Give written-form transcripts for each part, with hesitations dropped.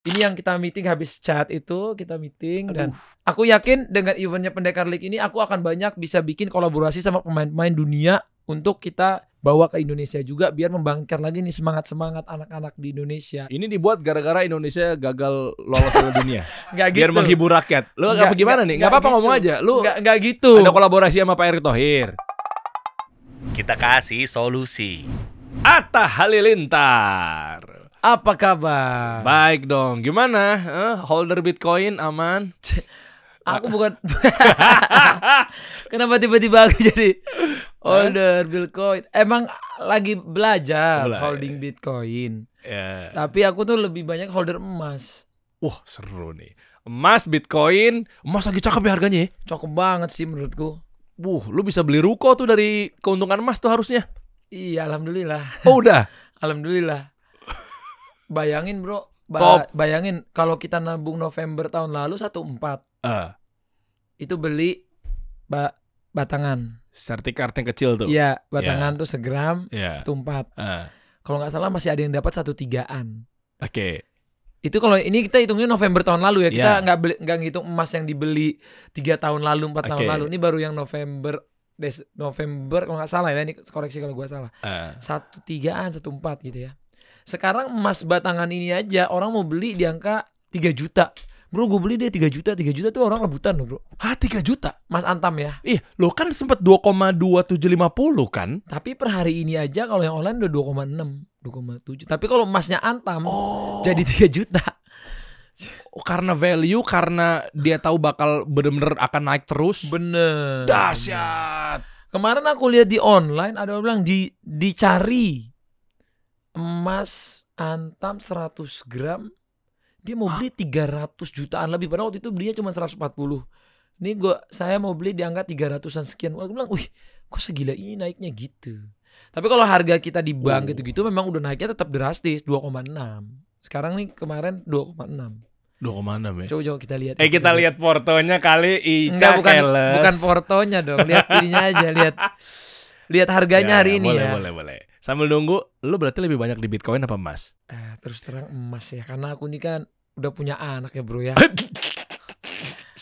Ini yang kita meeting habis chat itu, kita meeting. Dan aku yakin dengan eventnya Pendekar League ini aku akan banyak bisa bikin kolaborasi sama pemain-pemain dunia untuk kita bawa ke Indonesia juga biar membangkitkan lagi nih semangat-semangat anak-anak di Indonesia. Ini dibuat gara-gara Indonesia gagal lolos ke dunia. Nggak gitu. Biar menghibur rakyat. Lu apa gimana nih? Nggak apa-apa gitu. ngomong aja. Lu nggak gitu. ada kolaborasi sama Pak Erick Thohir. Kita kasih solusi. Atta Halilintar. Apa kabar? Baik dong. Gimana? Holder Bitcoin aman? Aku bukan. Kenapa tiba-tiba aku jadi holder Bitcoin? Emang lagi belajar holding Bitcoin. Ya. Tapi aku tuh lebih banyak holder emas. Wah, seru nih. Emas, Bitcoin. Emas lagi cakep ya harganya ya? Cakep banget sih menurutku. Lu bisa beli ruko tuh dari keuntungan emas tuh harusnya. Iya, alhamdulillah. Oh, udah? Alhamdulillah. Bayangin bro, bayangin kalau kita nabung November tahun lalu 1,4. Itu beli batangan. Sertifikat yang kecil tuh. Iya, batangan tuh segram, 1,4. Kalau nggak salah masih ada yang dapat 1,3-an. Oke. Itu kalau ini kita hitungnya November tahun lalu ya. Kita nggak ngitung emas yang dibeli 3 tahun lalu, 4 tahun lalu. Ini baru yang November kalau nggak salah ya. Ini koreksi kalau gua salah. 1,3-an, 1,4 gitu ya. Sekarang emas batangan ini aja orang mau beli di angka 3 juta. Bro, gue beli dia 3 juta. 3 juta tuh orang rebutan loh bro. Hah, 3 juta? Mas Antam ya. Ih, lo kan sempat 2,2750 kan? Tapi per hari ini aja kalau yang online udah 2,6, 2,7. Tapi kalau emasnya Antam jadi 3 juta. Karena value, karena dia tahu bakal bener-bener akan naik terus. Bener. Dahsyat. Kemarin aku lihat di online ada orang bilang dicari emas Antam 100 gram dia mau beli 300 jutaan lebih, padahal waktu itu belinya cuma 140. Ini saya mau beli di angka 300-an sekian. Aku bilang, wih kok segila ini naiknya gitu. Tapi kalau harga kita di bank gitu-gitu memang udah naiknya tetap drastis 2,6. Sekarang nih kemarin 2,6. 2,6 ya. Coba kita lihat. Kita lihat portonya kali. Enggak, bukan portonya dong. Lihat ininya aja, lihat harganya hari ini ya. Boleh. Sambil nunggu, lu berarti lebih banyak di Bitcoin apa emas? Terus terang emas ya, karena aku ini kan udah punya anak ya bro ya.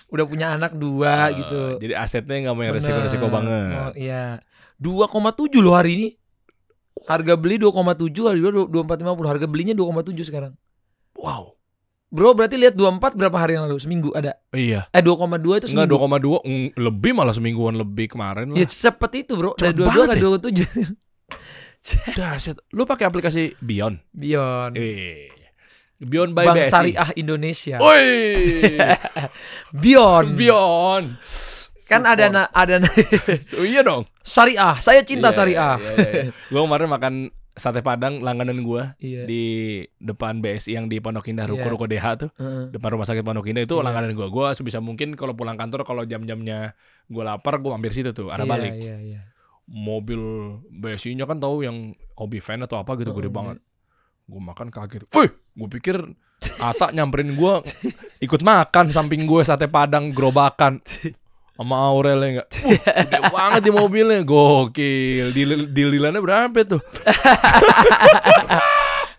Udah punya anak 2 gitu. Jadi asetnya nggak mau yang resiko-resiko banget. Oh iya. 2,7 loh hari ini. Harga beli 2,7, harga 24,50. Harga belinya 2,7 sekarang. Wow. Bro, berarti lihat 24 berapa hari yang lalu? Seminggu ada? Iya. 2,2 itu seminggu. Enggak, 2,2 lebih, malah semingguan lebih kemarin lah. Ya cepet itu bro. Dari 22 ke 27. Dahsyat. Lu pakai aplikasi Beyond? Beyond. Beyond by Bank BSI. Syariah Indonesia. Woi. Beyond. Kan ada Oh, iya dong. Syariah. Saya cinta syariah. Iya. Gue kemarin makan sate Padang langganan gue di depan BSI yang di Pondok Indah, ruko DH tuh, depan rumah sakit Pondok Indah itu langganan gue. Gue sebisa mungkin kalau pulang kantor, kalau jam-jamnya gue lapar, gue mampir situ tuh, arah balik. Mobil BSI-nya kan tahu yang hobi fan atau apa gitu, gede banget. Gue makan kaget. Wih, gue pikir Atta nyamperin gue ikut makan samping gue sate Padang gerobakan. Sama Aurel enggak. Gede banget di mobilnya. Gokil. Deal-dealannya berapa tuh?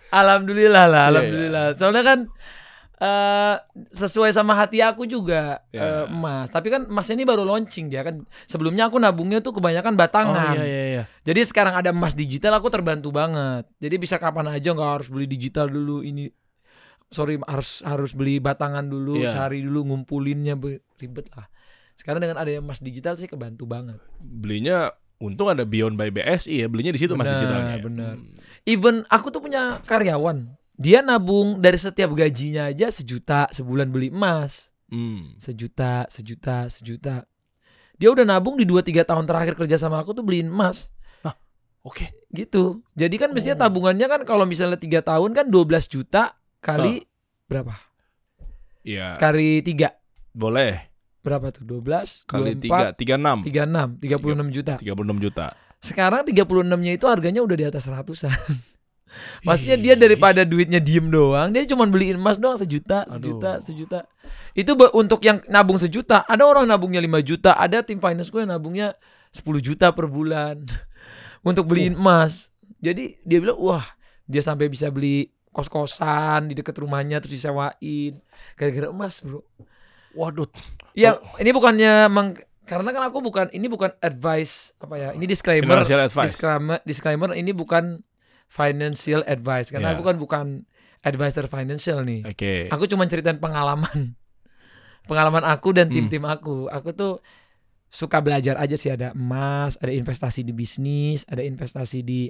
Alhamdulillah lah, alhamdulillah. Soalnya kan sesuai sama hati aku juga emas. Tapi kan emasnya ini baru launching dia kan. Sebelumnya aku nabungnya tuh kebanyakan batangan. Iya. Jadi sekarang ada emas digital aku terbantu banget. Jadi bisa kapan aja, nggak harus beli digital dulu ini. Sorry, harus beli batangan dulu, cari dulu, ngumpulinnya ribet lah. Sekarang dengan ada emas digital sih kebantu banget. Belinya untung ada Beyond by BSI ya, belinya di situ emas digitalnya. Bener. Even aku tuh punya karyawan. Dia nabung dari setiap gajinya aja 1 juta sebulan beli emas. 1 juta. Dia udah nabung di 2-3 tahun terakhir kerja sama aku tuh beliin emas. Oke. Gitu. Jadi kan biasanya tabungannya kan kalau misalnya 3 tahun kan 12 juta kali berapa? Iya. Kali 3. Boleh. Berapa tuh? 12 kali 24, 3, 36 juta. 36 juta. Sekarang 36-nya itu harganya udah di atas 100-an. Maksudnya dia daripada duitnya diem doang, dia cuma beliin emas doang 1 juta. Itu untuk yang nabung 1 juta. Ada orang nabungnya 5 juta. Ada tim finance gue yang nabungnya 10 juta per bulan untuk beliin emas. Jadi dia bilang, wah, dia sampai bisa beli kos-kosan di dekat rumahnya terus disewain gara-gara emas, bro. Waduh. Ya, ini bukannya karena kan aku ini bukan advice apa ya? Ini disclaimer. Financial advice. Disclaimer ini bukan financial advice karena aku kan bukan advisor financial nih. Oke. Aku cuma ceritain pengalaman aku dan tim-tim aku. Aku tuh suka belajar aja sih, ada emas, ada investasi di bisnis, ada investasi di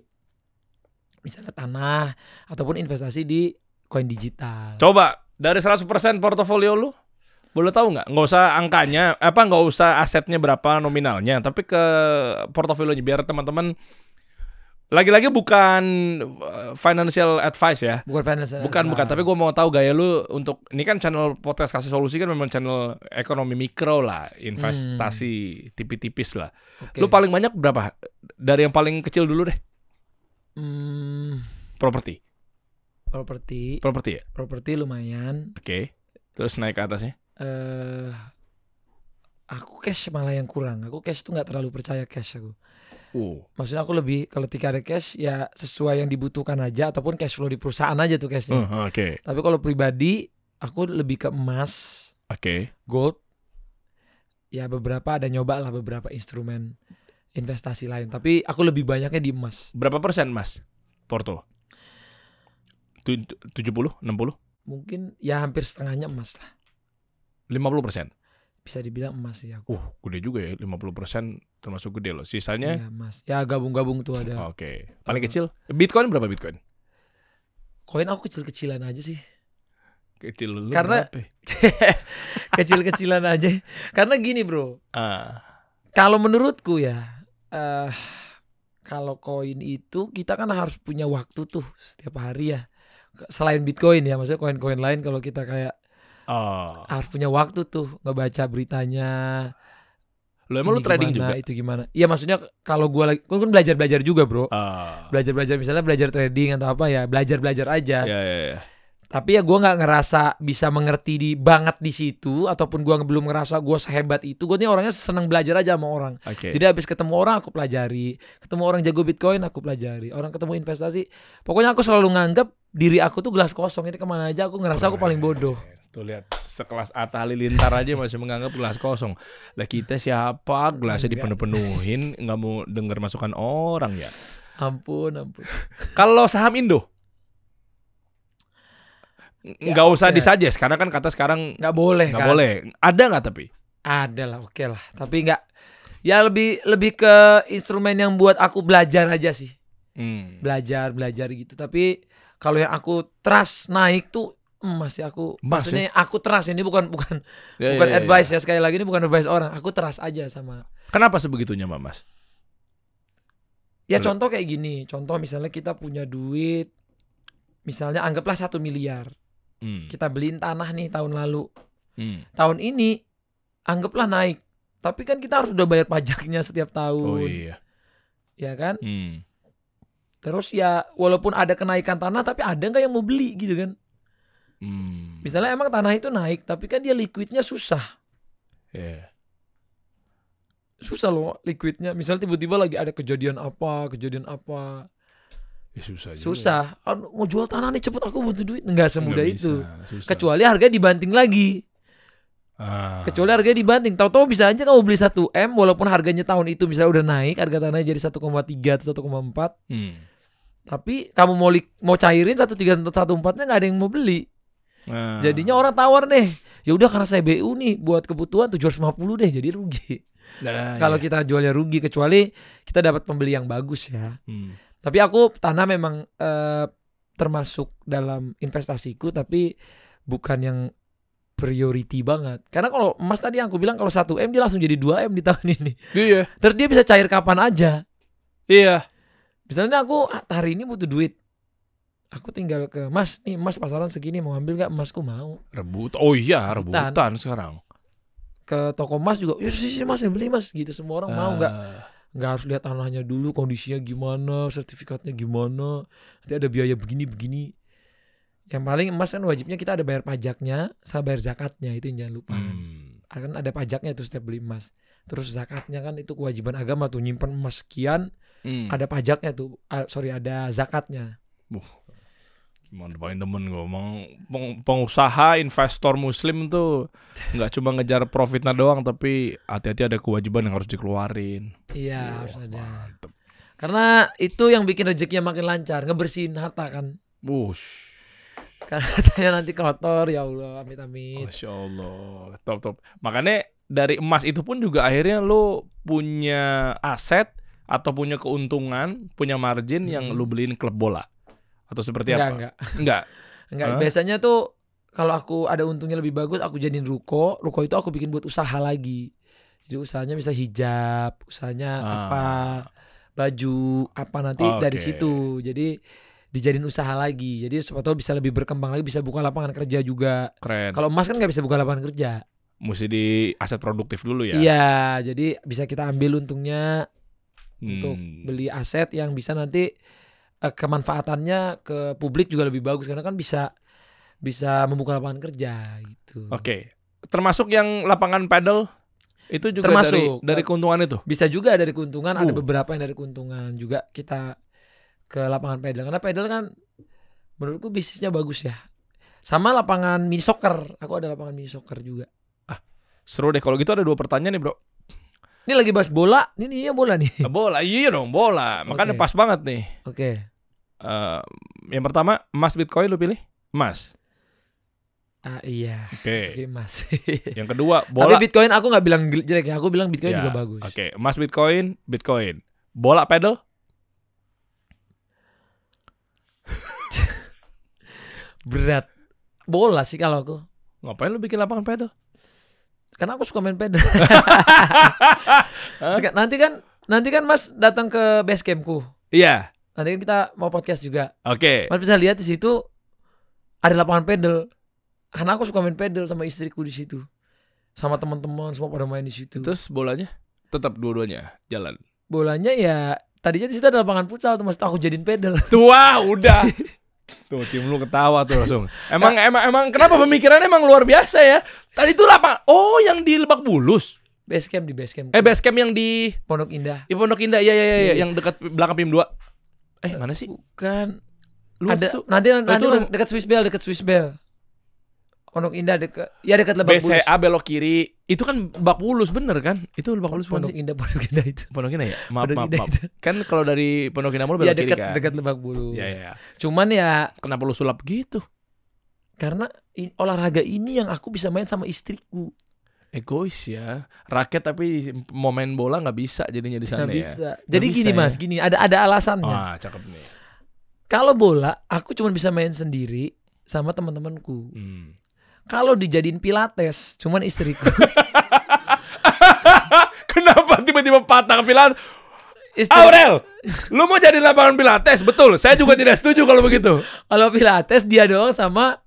misalnya tanah ataupun investasi di koin digital. Coba dari 100% portofolio lu, boleh tahu nggak? Nggak usah angkanya, nggak usah asetnya berapa nominalnya, tapi ke portofolionya biar teman-teman. Lagi-lagi bukan financial advice ya. Bukan financial bukan. Tapi gue mau tahu gaya lu untuk ini kan channel podcast kasih solusi kan memang channel ekonomi mikro lah, investasi tipis-tipis lah. Okay. Lu paling banyak berapa? Dari yang paling kecil dulu deh. Properti ya. Properti lumayan. Oke. Terus naik ke atasnya? Aku cash malah yang kurang. Aku cash tuh nggak terlalu percaya cash aku. Maksudnya aku lebih kalau ketika ada cash ya sesuai yang dibutuhkan aja ataupun cash flow di perusahaan aja tuh cashnya. Oke. Tapi kalau pribadi aku lebih ke emas, gold. Ya beberapa ada nyoba lah beberapa instrumen investasi lain. Tapi aku lebih banyaknya di emas. Berapa persen emas? Porto? 70? 60? Mungkin ya hampir setengahnya emas lah. 50%? Bisa dibilang emas ya aku. Gede juga ya, 50% termasuk gede loh. Sisanya? Iya emas. Ya gabung-gabung tuh ada. Oke. Paling kecil? Bitcoin berapa Bitcoin? Koin aku kecil-kecilan aja sih. Kecil lu karena berapa? kecil-kecilan aja. Karena gini bro. Kalau menurutku ya, kalau koin itu kita kan harus punya waktu tuh setiap hari ya. Selain Bitcoin ya, maksudnya koin-koin lain kalau kita kayak harus punya waktu tuh ngebaca beritanya. Lo emang lu trading gimana, juga? Itu gimana? Iya maksudnya kalau gue kan belajar juga bro. Belajar misalnya belajar trading atau apa ya, belajar aja. Iya. Tapi ya gue nggak ngerasa bisa mengerti banget di situ ataupun gue belum ngerasa gue sehebat itu. Gue nih orangnya senang belajar aja sama orang. Jadi habis ketemu orang aku pelajari, ketemu orang jago Bitcoin aku pelajari, orang ketemu investasi. Pokoknya aku selalu nganggap diri aku tuh gelas kosong. Ini kemana aja aku ngerasa aku paling bodoh. Tuh lihat, sekelas Atta Halilintar aja masih menganggap gelas kosong. Lah kita siapa gelasnya dipenuh-penuhin, nggak mau dengar masukan orang ya. Ampun. Kalau saham Indo nggak usah disuggest karena kan kata sekarang nggak boleh. Ada nggak tapi? Ada lah, oke lah. Tapi nggak. Ya lebih ke instrumen yang buat aku belajar aja sih. Belajar gitu. Tapi kalau yang aku trust naik tuh emas ya aku. Maksudnya aku trust ini bukan advice ya, sekali lagi ini bukan advice orang. Aku trust aja sama. Kenapa sebegitunya Mas? Ya contoh kayak gini. Contoh misalnya kita punya duit, misalnya anggaplah 1 miliar. Kita beliin tanah nih tahun lalu. Tahun ini anggaplah naik. Tapi kan kita harus udah bayar pajaknya setiap tahun. Ya kan? Terus ya walaupun ada kenaikan tanah, tapi ada nggak yang mau beli gitu kan? Misalnya emang tanah itu naik, tapi kan dia liquidnya susah. Susah loh liquidnya. Misalnya tiba-tiba lagi ada kejadian apa. Ya susah. Mau jual tanah nih cepet, aku butuh duit. Nggak semudah itu. Kecuali harga dibanting lagi. Tahu-tahu bisa aja kamu beli 1M walaupun harganya tahun itu misalnya udah naik, harga tanahnya jadi 1,3 atau 1,4. Tapi kamu mau cairin 1,3 atau 1,4-nya nggak ada yang mau beli. Jadinya orang tawar nih. Ya udah karena saya BU nih buat kebutuhan 750 deh, jadi rugi. Kalau kita jualnya rugi, kecuali kita dapat pembeli yang bagus ya. Tapi aku tanah memang termasuk dalam investasiku, tapi bukan yang priority banget. Karena kalau emas tadi yang aku bilang kalau 1M dia langsung jadi 2M di tahun ini. Iya. Terus dia bisa cair kapan aja. Iya. Misalnya aku hari ini butuh duit. Aku tinggal ke Mas, nih Mas pasaran segini mau ambil gak? Masku mau. Rebutan sekarang. Ke toko emas juga, ya sih Mas, saya beli Mas gitu. Semua orang mau nggak harus lihat tanahnya dulu, kondisinya gimana, sertifikatnya gimana, nanti ada biaya begini. Yang paling emas kan wajibnya kita ada bayar pajaknya sama bayar zakatnya, itu yang jangan lupa kan ada pajaknya tuh setiap beli emas. Terus zakatnya kan itu kewajiban agama tuh, nyimpen emas sekian ada pajaknya tuh, ada zakatnya Paling demen gue pengusaha investor muslim tuh nggak cuma ngejar profitnya doang, tapi hati-hati ada kewajiban yang harus dikeluarin. Iya, harus ada. Mantep. Karena itu yang bikin rezekinya makin lancar, ngebersihin harta kan. Bush. Karena hartanya nanti kotor, ya Allah, amit-amit. Masya Allah, top. Makanya dari emas itu pun juga akhirnya lo punya aset atau punya keuntungan, punya margin yang lo beliin klub bola. Atau seperti apa? Enggak. Biasanya tuh kalau aku ada untungnya lebih bagus, aku jadiin ruko itu aku bikin buat usaha lagi. Jadi usahanya bisa hijab, usahanya apa, baju, apa nanti dari situ. Jadi dijadiin usaha lagi. Jadi siapa tahu bisa lebih berkembang lagi, bisa buka lapangan kerja juga. Keren. Kalau emas kan nggak bisa buka lapangan kerja. Mesti di aset produktif dulu ya. Iya, jadi bisa kita ambil untungnya untuk beli aset yang bisa nanti kemanfaatannya ke publik juga lebih bagus, karena kan bisa membuka lapangan kerja gitu. Oke. Termasuk yang lapangan padel itu juga termasuk dari keuntungan itu. Bisa juga dari keuntungan, ada beberapa yang dari keuntungan juga kita ke lapangan padel, karena padel kan menurutku bisnisnya bagus ya. Sama lapangan mini soccer, aku ada lapangan mini soccer juga. Seru deh kalau gitu. Ada 2 pertanyaan nih, Bro. Ini lagi bahas bola, ini bola nih. Bola, iya dong, bola. Makanya pas banget nih. Oke. Yang pertama, emas Bitcoin lu pilih? Emas. Iya. Oke, emas. Yang kedua, bola. Tapi Bitcoin aku nggak bilang jelek ya, aku bilang Bitcoin juga bagus. Oke, emas Bitcoin. Bola padel? Berat. Bola sih kalau aku. Ngapain lu bikin lapangan padel? Karena aku suka main padel. Nanti kan Mas datang ke base campku. Iya. Nanti kan kita mau podcast juga. Oke. Mas bisa lihat di situ ada lapangan padel. Karena aku suka main padel sama istriku di situ. Sama teman-teman semua pada main di situ. Terus bolanya tetap dua-duanya jalan. Bolanya ya tadinya di situ ada lapangan futsal, tuh Mas, aku jadiin padel. Tua, udah. Tuh tim lu ketawa tuh langsung. Emang kenapa pemikirannya emang luar biasa ya? Tadi tuh yang di Lebak Bulus. Di base camp. Base camp yang di Pondok Indah. Di Pondok Indah, iya, yang dekat belakang PIM 2. Mana sih? Bukan. Lu ada tuh, nanti dekat Swiss Bell. Pondok Indah dekat Lebak Bulus. BCA belok kiri. Itu kan Lebak Bulus bener kan? Itu Lebak Bulus Pondok Indah itu. Pondok Indah ya? Maaf. Kan kalau dari Pondok Indah belok kiri kan? Dekat Lebak Bulus. Iya. Cuman ya kenapa lu sulap gitu? Karena olahraga ini yang aku bisa main sama istriku. Egois ya. Raket tapi mau main bola nggak bisa jadinya di sana ya. Bisa. Jadi gini Mas, ada alasannya. Cakep nih. Kalau bola aku cuma bisa main sendiri sama teman-temanku. Kalau dijadiin pilates, cuman istriku. Kenapa tiba-tiba patah pilates? Aurel, lu mau jadi lapangan pilates? Betul, saya juga tidak setuju kalau begitu. Kalau pilates dia doang sama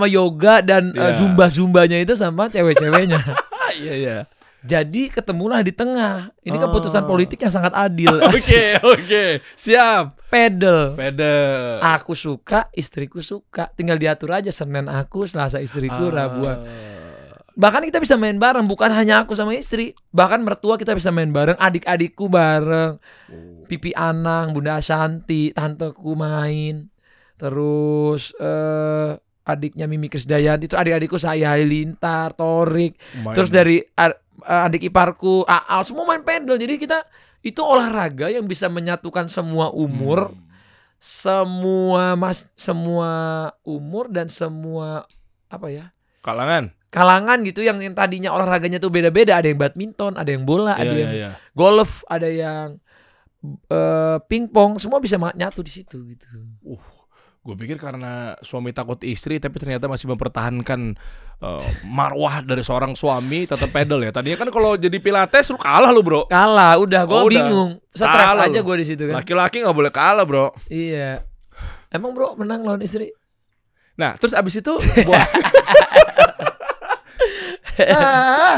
yoga dan zumba-zumbanya itu sama cewek-ceweknya. Iya. Jadi ketemulah di tengah. Ini keputusan politik yang sangat adil. Oke. Siap. Pedal. Aku suka, istriku suka. Tinggal diatur aja Senin aku, Selasa istriku, Rabuan. Bahkan kita bisa main bareng, bukan hanya aku sama istri. Bahkan mertua kita bisa main bareng, adik-adikku bareng. Pipi Anang, Bunda Ashanti, tanteku main. Terus adiknya Mimi Krisdayanti, itu adik-adikku saya Halilintar, Torik. Terus dari adik iparku Aal, semua main pedal. Jadi kita itu olahraga yang bisa menyatukan semua umur, semua umur dan semua kalangan gitu, yang tadinya olahraganya tuh beda-beda. Ada yang badminton, ada yang bola, ada yang golf, ada yang pingpong, semua bisa nyatu di situ gitu. Gue pikir karena suami takut istri, tapi ternyata masih mempertahankan marwah dari seorang suami tetap pedal ya. Tadinya kan kalau jadi pilates lu kalah lu, Bro. Kalah, udah gue bingung. Stres aja gue di situ kan. Laki-laki nggak boleh kalah, Bro. Iya. Emang Bro menang lawan istri? Nah, terus abis itu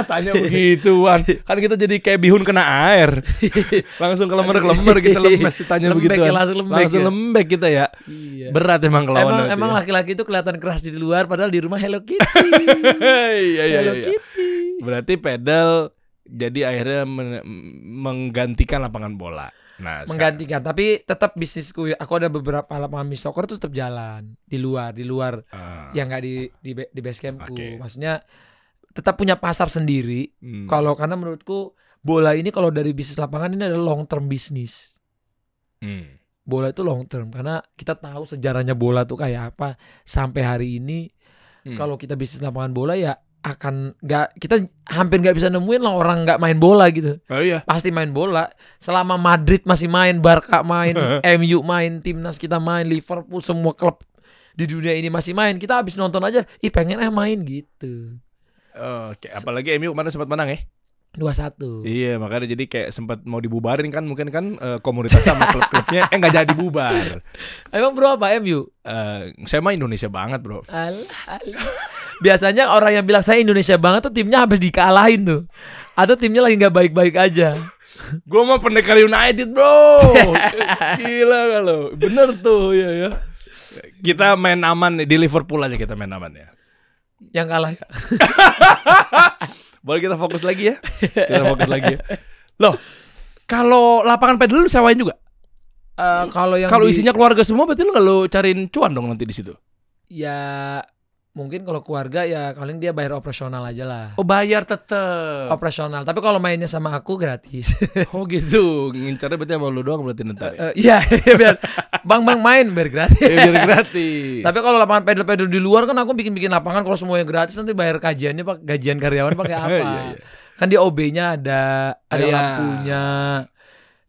tanya begituan. Kan kita jadi kayak bihun kena air. Langsung kelemer-kelemer kita lemes tanya begituan. Langsung lembek kita ya. Iya. Berat emang kelawan. Emang laki-laki itu kelihatan keras di luar, padahal di rumah Hello Kitty. Hello Kitty. Berarti pedal jadi akhirnya menggantikan lapangan bola. Nah, menggantikan. Tapi tetap bisnisku, aku ada beberapa lapangan mini soccer tuh tetap jalan di luar yang nggak di base campku. Maksudnya tetap punya pasar sendiri. Karena menurutku bola ini kalau dari bisnis lapangan ini adalah long term bisnis. Bola itu long term karena kita tahu sejarahnya bola tuh kayak apa sampai hari ini. Kalau kita bisnis lapangan bola ya kita hampir nggak bisa nemuin lah orang nggak main bola gitu. Oh iya. Pasti main bola. Selama Madrid masih main, Barca main, MU main, timnas kita main, Liverpool, semua klub di dunia ini masih main. Kita habis nonton aja, pengen main gitu. Oke, apalagi MU kemarin sempat menang ya. 2-1. Iya, makanya jadi kayak sempat mau dibubarin kan, mungkin kan komunitas sama klub-klubnya nggak jadi bubar. Emang bro apa MU? Saya mah Indonesia banget bro. Alah. Biasanya orang yang bilang saya Indonesia banget tuh timnya habis dikalahin tuh, atau timnya lagi nggak baik-baik aja. Gue mah pendekar United bro. Gila kalau bener tuh ya. Kita main aman di Liverpool aja, kita main aman ya. Yang kalah ya. Boleh kita fokus lagi ya? Loh, kalau lapangan padel lu sewain juga? Kalau isinya keluarga semua berarti lu nggak lu cariin cuan dong nanti di situ? Ya mungkin kalau keluarga ya paling dia bayar operasional aja lah. Oh bayar tetep operasional. Tapi kalau mainnya sama aku gratis. Oh gitu. Ngincarnya berarti sama lu doang berarti nanti. Iya biar bang main biar gratis. Biar gratis. Tapi kalau lapangan pedal di luar kan aku bikin lapangan, kalau semuanya gratis nanti bayar kajiannya gajian karyawan pakai apa? Iya. Kan di OB-nya ada lampunya.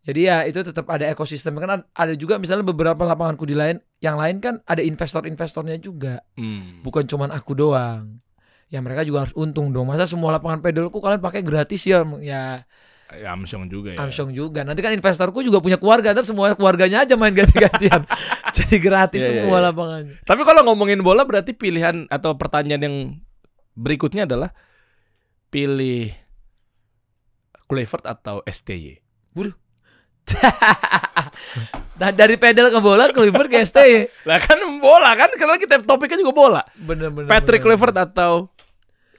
Jadi ya itu tetap ada ekosistem. Kan ada juga misalnya beberapa lapanganku yang lain kan ada investornya juga. Bukan cuman aku doang. Ya mereka juga harus untung dong. Masa semua lapangan pedalku kalian pakai gratis ya? Ya Amsyong juga ya. Amsyong juga. Nanti kan investorku juga punya keluarga, terus semua keluarganya aja main ganti-gantian. Jadi gratis semua lapangannya. Tapi kalau ngomongin bola berarti pilihan atau pertanyaan yang berikutnya adalah pilih Kluivert atau STY. Buru. Nah, dari pedal ke bola, Kluivert ke STY. Lah kan bola kan, karena kita topiknya juga bola. Bener. Patrick Kluivert atau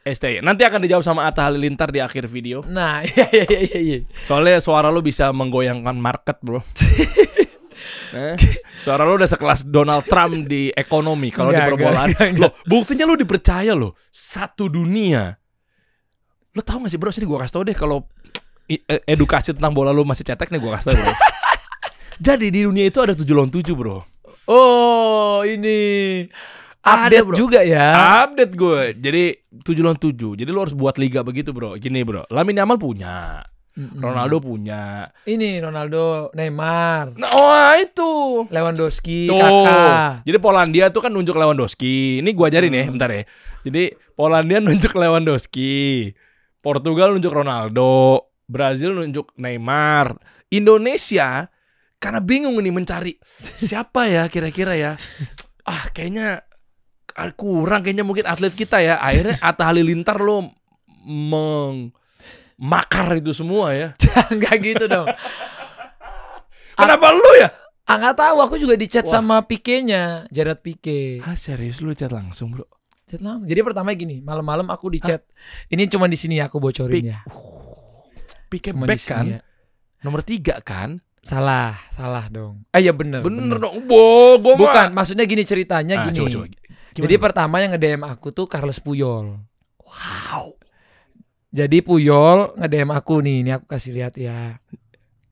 STY. Nanti akan dijawab sama Atta Halilintar di akhir video. Nah, iya. Soalnya suara lu bisa menggoyangkan market, bro. Suara lu udah sekelas Donald Trump di ekonomi kalau di perbolaan. Loh, buktinya lu dipercaya loh. Satu dunia. Lu tahu gak sih bro, sini gua kasih tau deh kalau edukasi tentang bola lu masih cetek nih, gua kasih tau bro. Jadi di dunia itu ada 7 lawan 7 bro. Oh ini update bro. Juga ya. Update gue. Jadi 7 lawan 7. Jadi lu harus buat liga begitu bro. Gini bro, Lamine Yamal punya, Ronaldo punya. Ini Ronaldo, Neymar. Nah, itu Lewandowski, Kakak. Jadi Polandia tuh kan nunjuk Lewandowski. Ini gua ajarin ya, bentar ya. Jadi Polandia nunjuk Lewandowski, Portugal nunjuk Ronaldo, Brazil nunjuk Neymar. Indonesia karena bingung nih mencari siapa ya kira-kira ya. Kayaknya kurang kayaknya mungkin atlet kita ya. Akhirnya Atta Halilintar lo makar itu semua ya. Enggak gitu dong. Kenapa lu ya? Nggak tahu, aku juga di chat sama Pique-nya, Gerard Pique. Serius lu chat langsung bro? Chat langsung. Jadi pertama gini, malam-malam aku di chat. Ini cuma di sini aku bocorin ya. Pique back kan? Ya. Nomor 3 kan? Salah dong. Ya bener dong. Bukan, maksudnya gini ceritanya gini. Coba. Jadi pertama yang nge-DM aku tuh Carles Puyol. Wow. Jadi Puyol nge-DM aku nih, ini aku kasih lihat ya.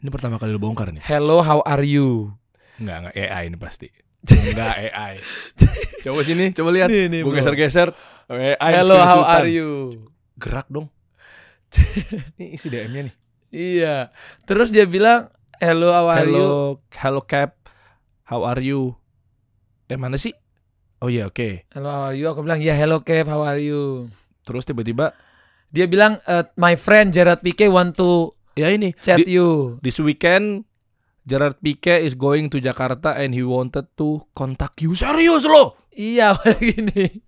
Ini pertama kali lu bongkar nih. Hello, how are you? Enggak AI ini pasti. Enggak AI. Coba sini, coba lihat. Gue geser-geser. Hello, how are you? Gerak dong. Ini isi DM-nya nih. Iya. Terus dia bilang, hello, how are you? Hello Cap, how are you? Mana sih? Oh iya, oke. Hello, how are you? Aku bilang, ya hello Cap, how are you? Terus tiba-tiba dia bilang, my friend Gerard Pique want to chat you. This weekend Gerard Pique is going to Jakarta and he wanted to contact you. Serius lo? Iya, gini.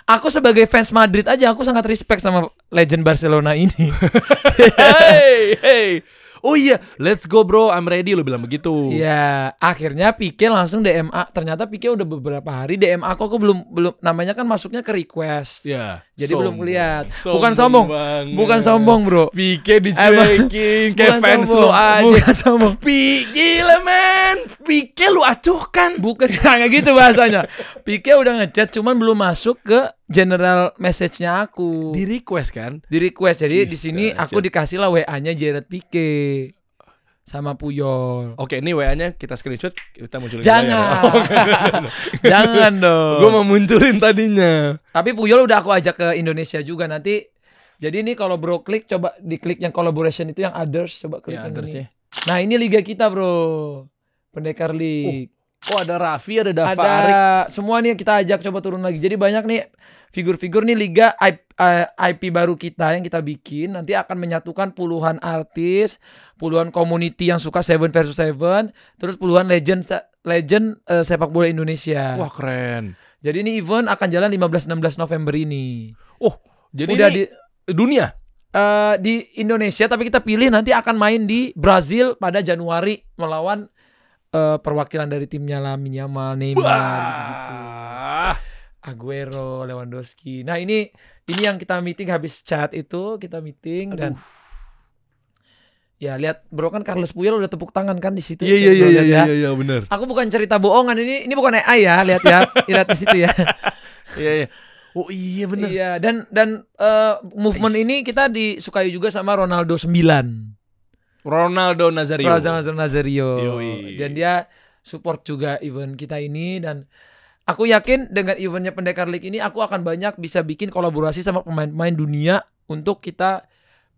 Aku sebagai fans Madrid aja aku sangat respect sama legend Barcelona ini. Hey. Oh iya, let's go bro, I'm ready, lu bilang begitu. Iya, akhirnya Pique langsung DMA. Ternyata Pique udah beberapa hari DM aku belum namanya kan masuknya ke request. Iya. Jadi belum lihat. Bukan sombong. Bukan sombong, Bro. Pique dicuekin kayak fans lu aja. Bukan sombong. Pique gila men. Pique lu acuhkan. Bukan kayak gitu bahasanya. Pique udah ngechat cuman belum masuk ke general message-nya aku. Di request kan? Di request. Jadi di sini aku dikasih lah WA-nya Jared Pique sama Puyol. Oke, ini WA-nya kita screenshot, kita munculin. Jangan. Jangan dong. Gue mau munculin tadinya. Tapi Puyol udah aku ajak ke Indonesia juga nanti. Jadi ini kalau bro klik, coba diklik yang collaboration itu yang others, coba klik yang others ini. ya. Nah ini liga kita bro, Pendekar League. Oh ada Raffi, ada Dava Ada Arik. semua nih kita ajak coba turun lagi. Jadi banyak nih figur-figur nih liga IP baru kita yang kita bikin. Nanti akan menyatukan puluhan artis, puluhan community yang suka 7 versus 7, terus puluhan legend sepak bola Indonesia. Wah keren. Jadi ini event akan jalan 15-16 November ini. Oh jadi udah ini dunia? Di Indonesia, tapi kita pilih nanti akan main di Brazil pada Januari melawan perwakilan dari timnya Lamine Yamal, Neymar gitu-gitu. Aguero, Lewandowski. Nah ini yang kita meeting habis chat itu, kita meeting. Dan ya lihat bro kan Carles Puyol udah tepuk tangan kan di situ. Iya benar. Aku bukan cerita bohongan, ini bukan AI ya, lihat ya, lihat di situ ya. Iya. Oh iya benar. Iya, dan movement ini kita disukai juga sama Ronaldo 9. Ronaldo Nazario. Yoi. Dan dia support juga event kita ini. Dan aku yakin dengan eventnya Pendekar League ini aku akan banyak bisa bikin kolaborasi sama pemain-pemain dunia untuk kita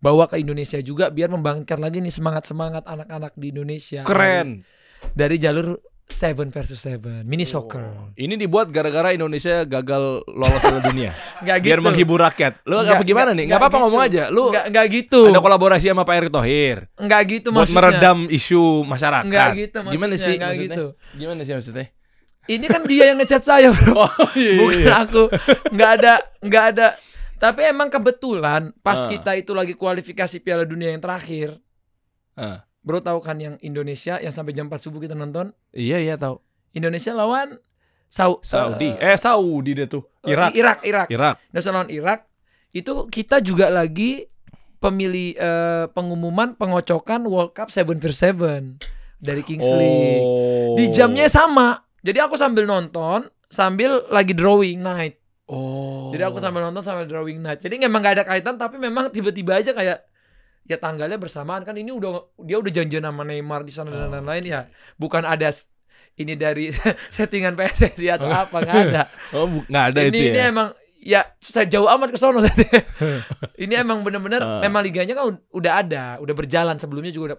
bawa ke Indonesia juga biar membangkitkan lagi nih semangat-semangat anak-anak di Indonesia. Keren. Dari jalur 7 versus 7 mini soccer. Ini dibuat gara-gara Indonesia gagal lolos ke dunia. Gak biar gitu. menghibur rakyat. Lu apa gimana nih? Gak apa-apa gitu. ngomong aja. Lu gak gitu. Ada kolaborasi sama Pak Erick Thohir. Gak gitu buat maksudnya. meredam isu masyarakat. Gak gitu maksudnya. Gimana sih gak maksudnya? gitu. Gimana sih maksudnya? Ini kan dia yang ngechat saya bro. Bukan aku. Gak ada. Tapi emang kebetulan pas kita itu lagi kualifikasi Piala Dunia yang terakhir. Bro tahu kan yang Indonesia yang sampai jam 4 subuh kita nonton? Iya tahu. Indonesia lawan Saudi. Saudi deh tuh. Irak. Indonesia lawan Irak. Itu kita juga lagi pengumuman pengocokan World Cup 7 vs 7 dari Kings League. Di jamnya sama. Jadi aku sambil nonton sambil lagi drawing night. Jadi aku sambil nonton sambil drawing night. Jadi memang gak ada kaitan tapi memang tiba-tiba aja kayak ya tanggalnya bersamaan kan ini dia udah janjian sama Neymar di sana dan lain-lain ya. Bukan ada ini dari settingan PSSI atau apa, nggak ada. Nggak ada itu ya. Ini emang ya saya jauh amat ke sono. Ini emang benar-benar memang liganya kan udah berjalan sebelumnya juga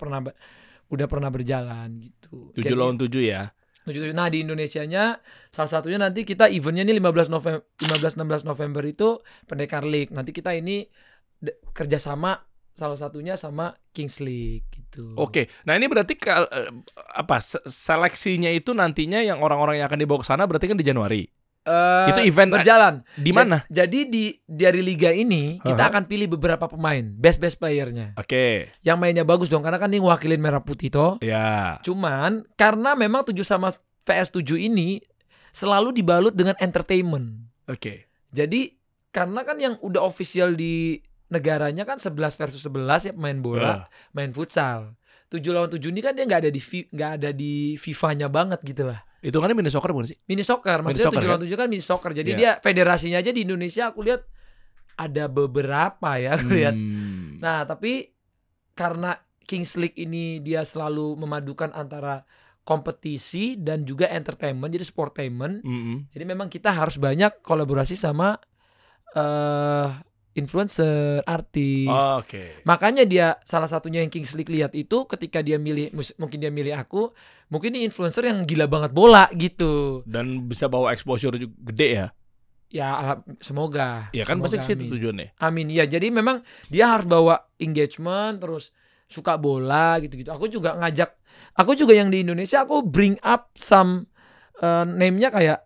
udah pernah berjalan gitu. 7 lawan 7 ya. Nah di Indonesianya salah satunya nanti kita eventnya ini 15-16 November itu Pendekar League. Nanti kita ini kerjasama salah satunya sama Kings League gitu. Oke. Nah ini berarti seleksinya itu nantinya yang orang-orang yang akan dibawa ke sana berarti kan di Januari. Itu event berjalan di mana? Jadi dari liga ini kita akan pilih beberapa pemain, best playernya. Oke. Yang mainnya bagus dong karena kan ini wakilin Merah Putih toh. Ya. Cuman karena memang 7 sama VS 7 ini selalu dibalut dengan entertainment. Oke. Jadi karena kan yang udah official di negaranya kan 11 versus 11 ya pemain bola, main futsal. 7 lawan 7 ini kan dia nggak ada di FIFA-nya banget gitu lah. Itu kan mini soccer bukan sih? Mini soccer, maksudnya 7 lawan 7 kan mini soccer. Jadi dia federasinya aja di Indonesia aku lihat ada beberapa ya aku lihat. Nah, tapi karena Kings League ini dia selalu memadukan antara kompetisi dan juga entertainment, jadi sportainment. Jadi memang kita harus banyak kolaborasi sama influencer, artis. Makanya dia salah satunya yang Kings League lihat itu ketika dia mungkin dia milih aku, mungkin ini influencer yang gila banget bola gitu. Dan bisa bawa exposure gede ya. Ya semoga. Ya kan pasti ke situ tujuannya. Amin. Ya jadi memang dia harus bawa engagement terus suka bola gitu-gitu. Aku juga yang di Indonesia aku bring up some name-nya kayak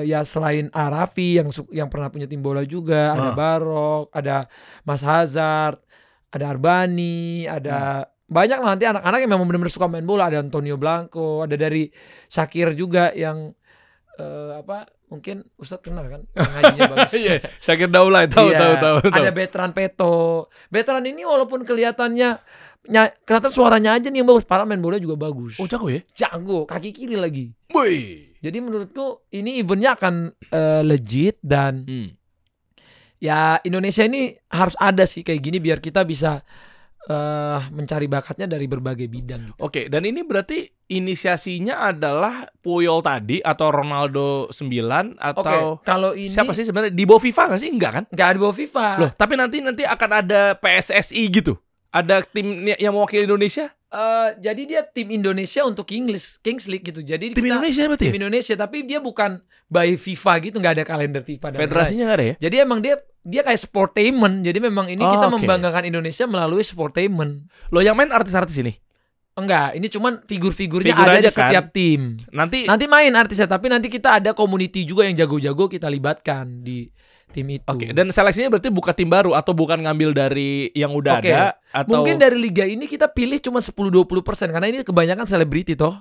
ya selain Arafi yang pernah punya tim bola juga, ada Barok, ada Mas Hazard, ada Arbani, ada banyak lah nanti anak-anak yang memang benar-benar suka main bola. Ada Antonio Blanco, ada dari Shakir juga yang mungkin Ustadz kenal kan, ngajinya bagus. Iya, Shakir Daulay tahu. Ada Bertrand Peto. Bertrand ini walaupun kelihatan suaranya aja nih yang bagus, para main bola juga bagus. Oh, jago ya? Jago, kaki kiri lagi. Wih. Jadi menurutku ini eventnya akan legit dan ya Indonesia ini harus ada sih kayak gini biar kita bisa mencari bakatnya dari berbagai bidang gitu. Oke, dan ini berarti inisiasinya adalah Puyol tadi atau Ronaldo 9 atau kalau ini siapa sih sebenarnya? Di bawah FIFA nggak sih? Enggak kan? Nggak di bawah FIFA. Loh, tapi nanti akan ada PSSI gitu. Ada tim yang mewakili Indonesia? Jadi dia tim Indonesia untuk Kings League gitu. Jadi tim Indonesia berarti? Tim Indonesia, tapi dia bukan by FIFA gitu, nggak ada kalender FIFA. Federasinya nggak ada ya? Jadi emang dia kayak sportainment. Jadi memang ini kita membanggakan Indonesia melalui sportainment. Lo yang main artis-artis ini? Enggak, ini cuman figur-figurnya ada di setiap tim. Nanti main artisnya, tapi nanti kita ada community juga yang jago-jago kita libatkan di tim itu. Oke, dan seleksinya berarti bukan tim baru atau bukan ngambil dari yang udah ada atau mungkin dari liga ini kita pilih cuma 10-20% karena ini kebanyakan selebriti toh.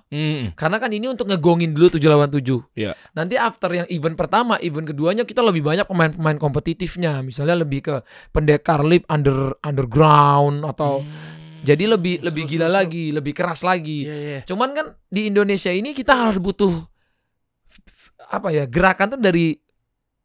Karena kan ini untuk ngegongin dulu 7 lawan 7. Iya. Nanti after yang event pertama, event keduanya kita lebih banyak pemain-pemain kompetitifnya. Misalnya lebih ke pendekar lip underground atau jadi lebih gila lagi, lebih keras lagi. Cuman kan di Indonesia ini kita harus butuh gerakan tuh dari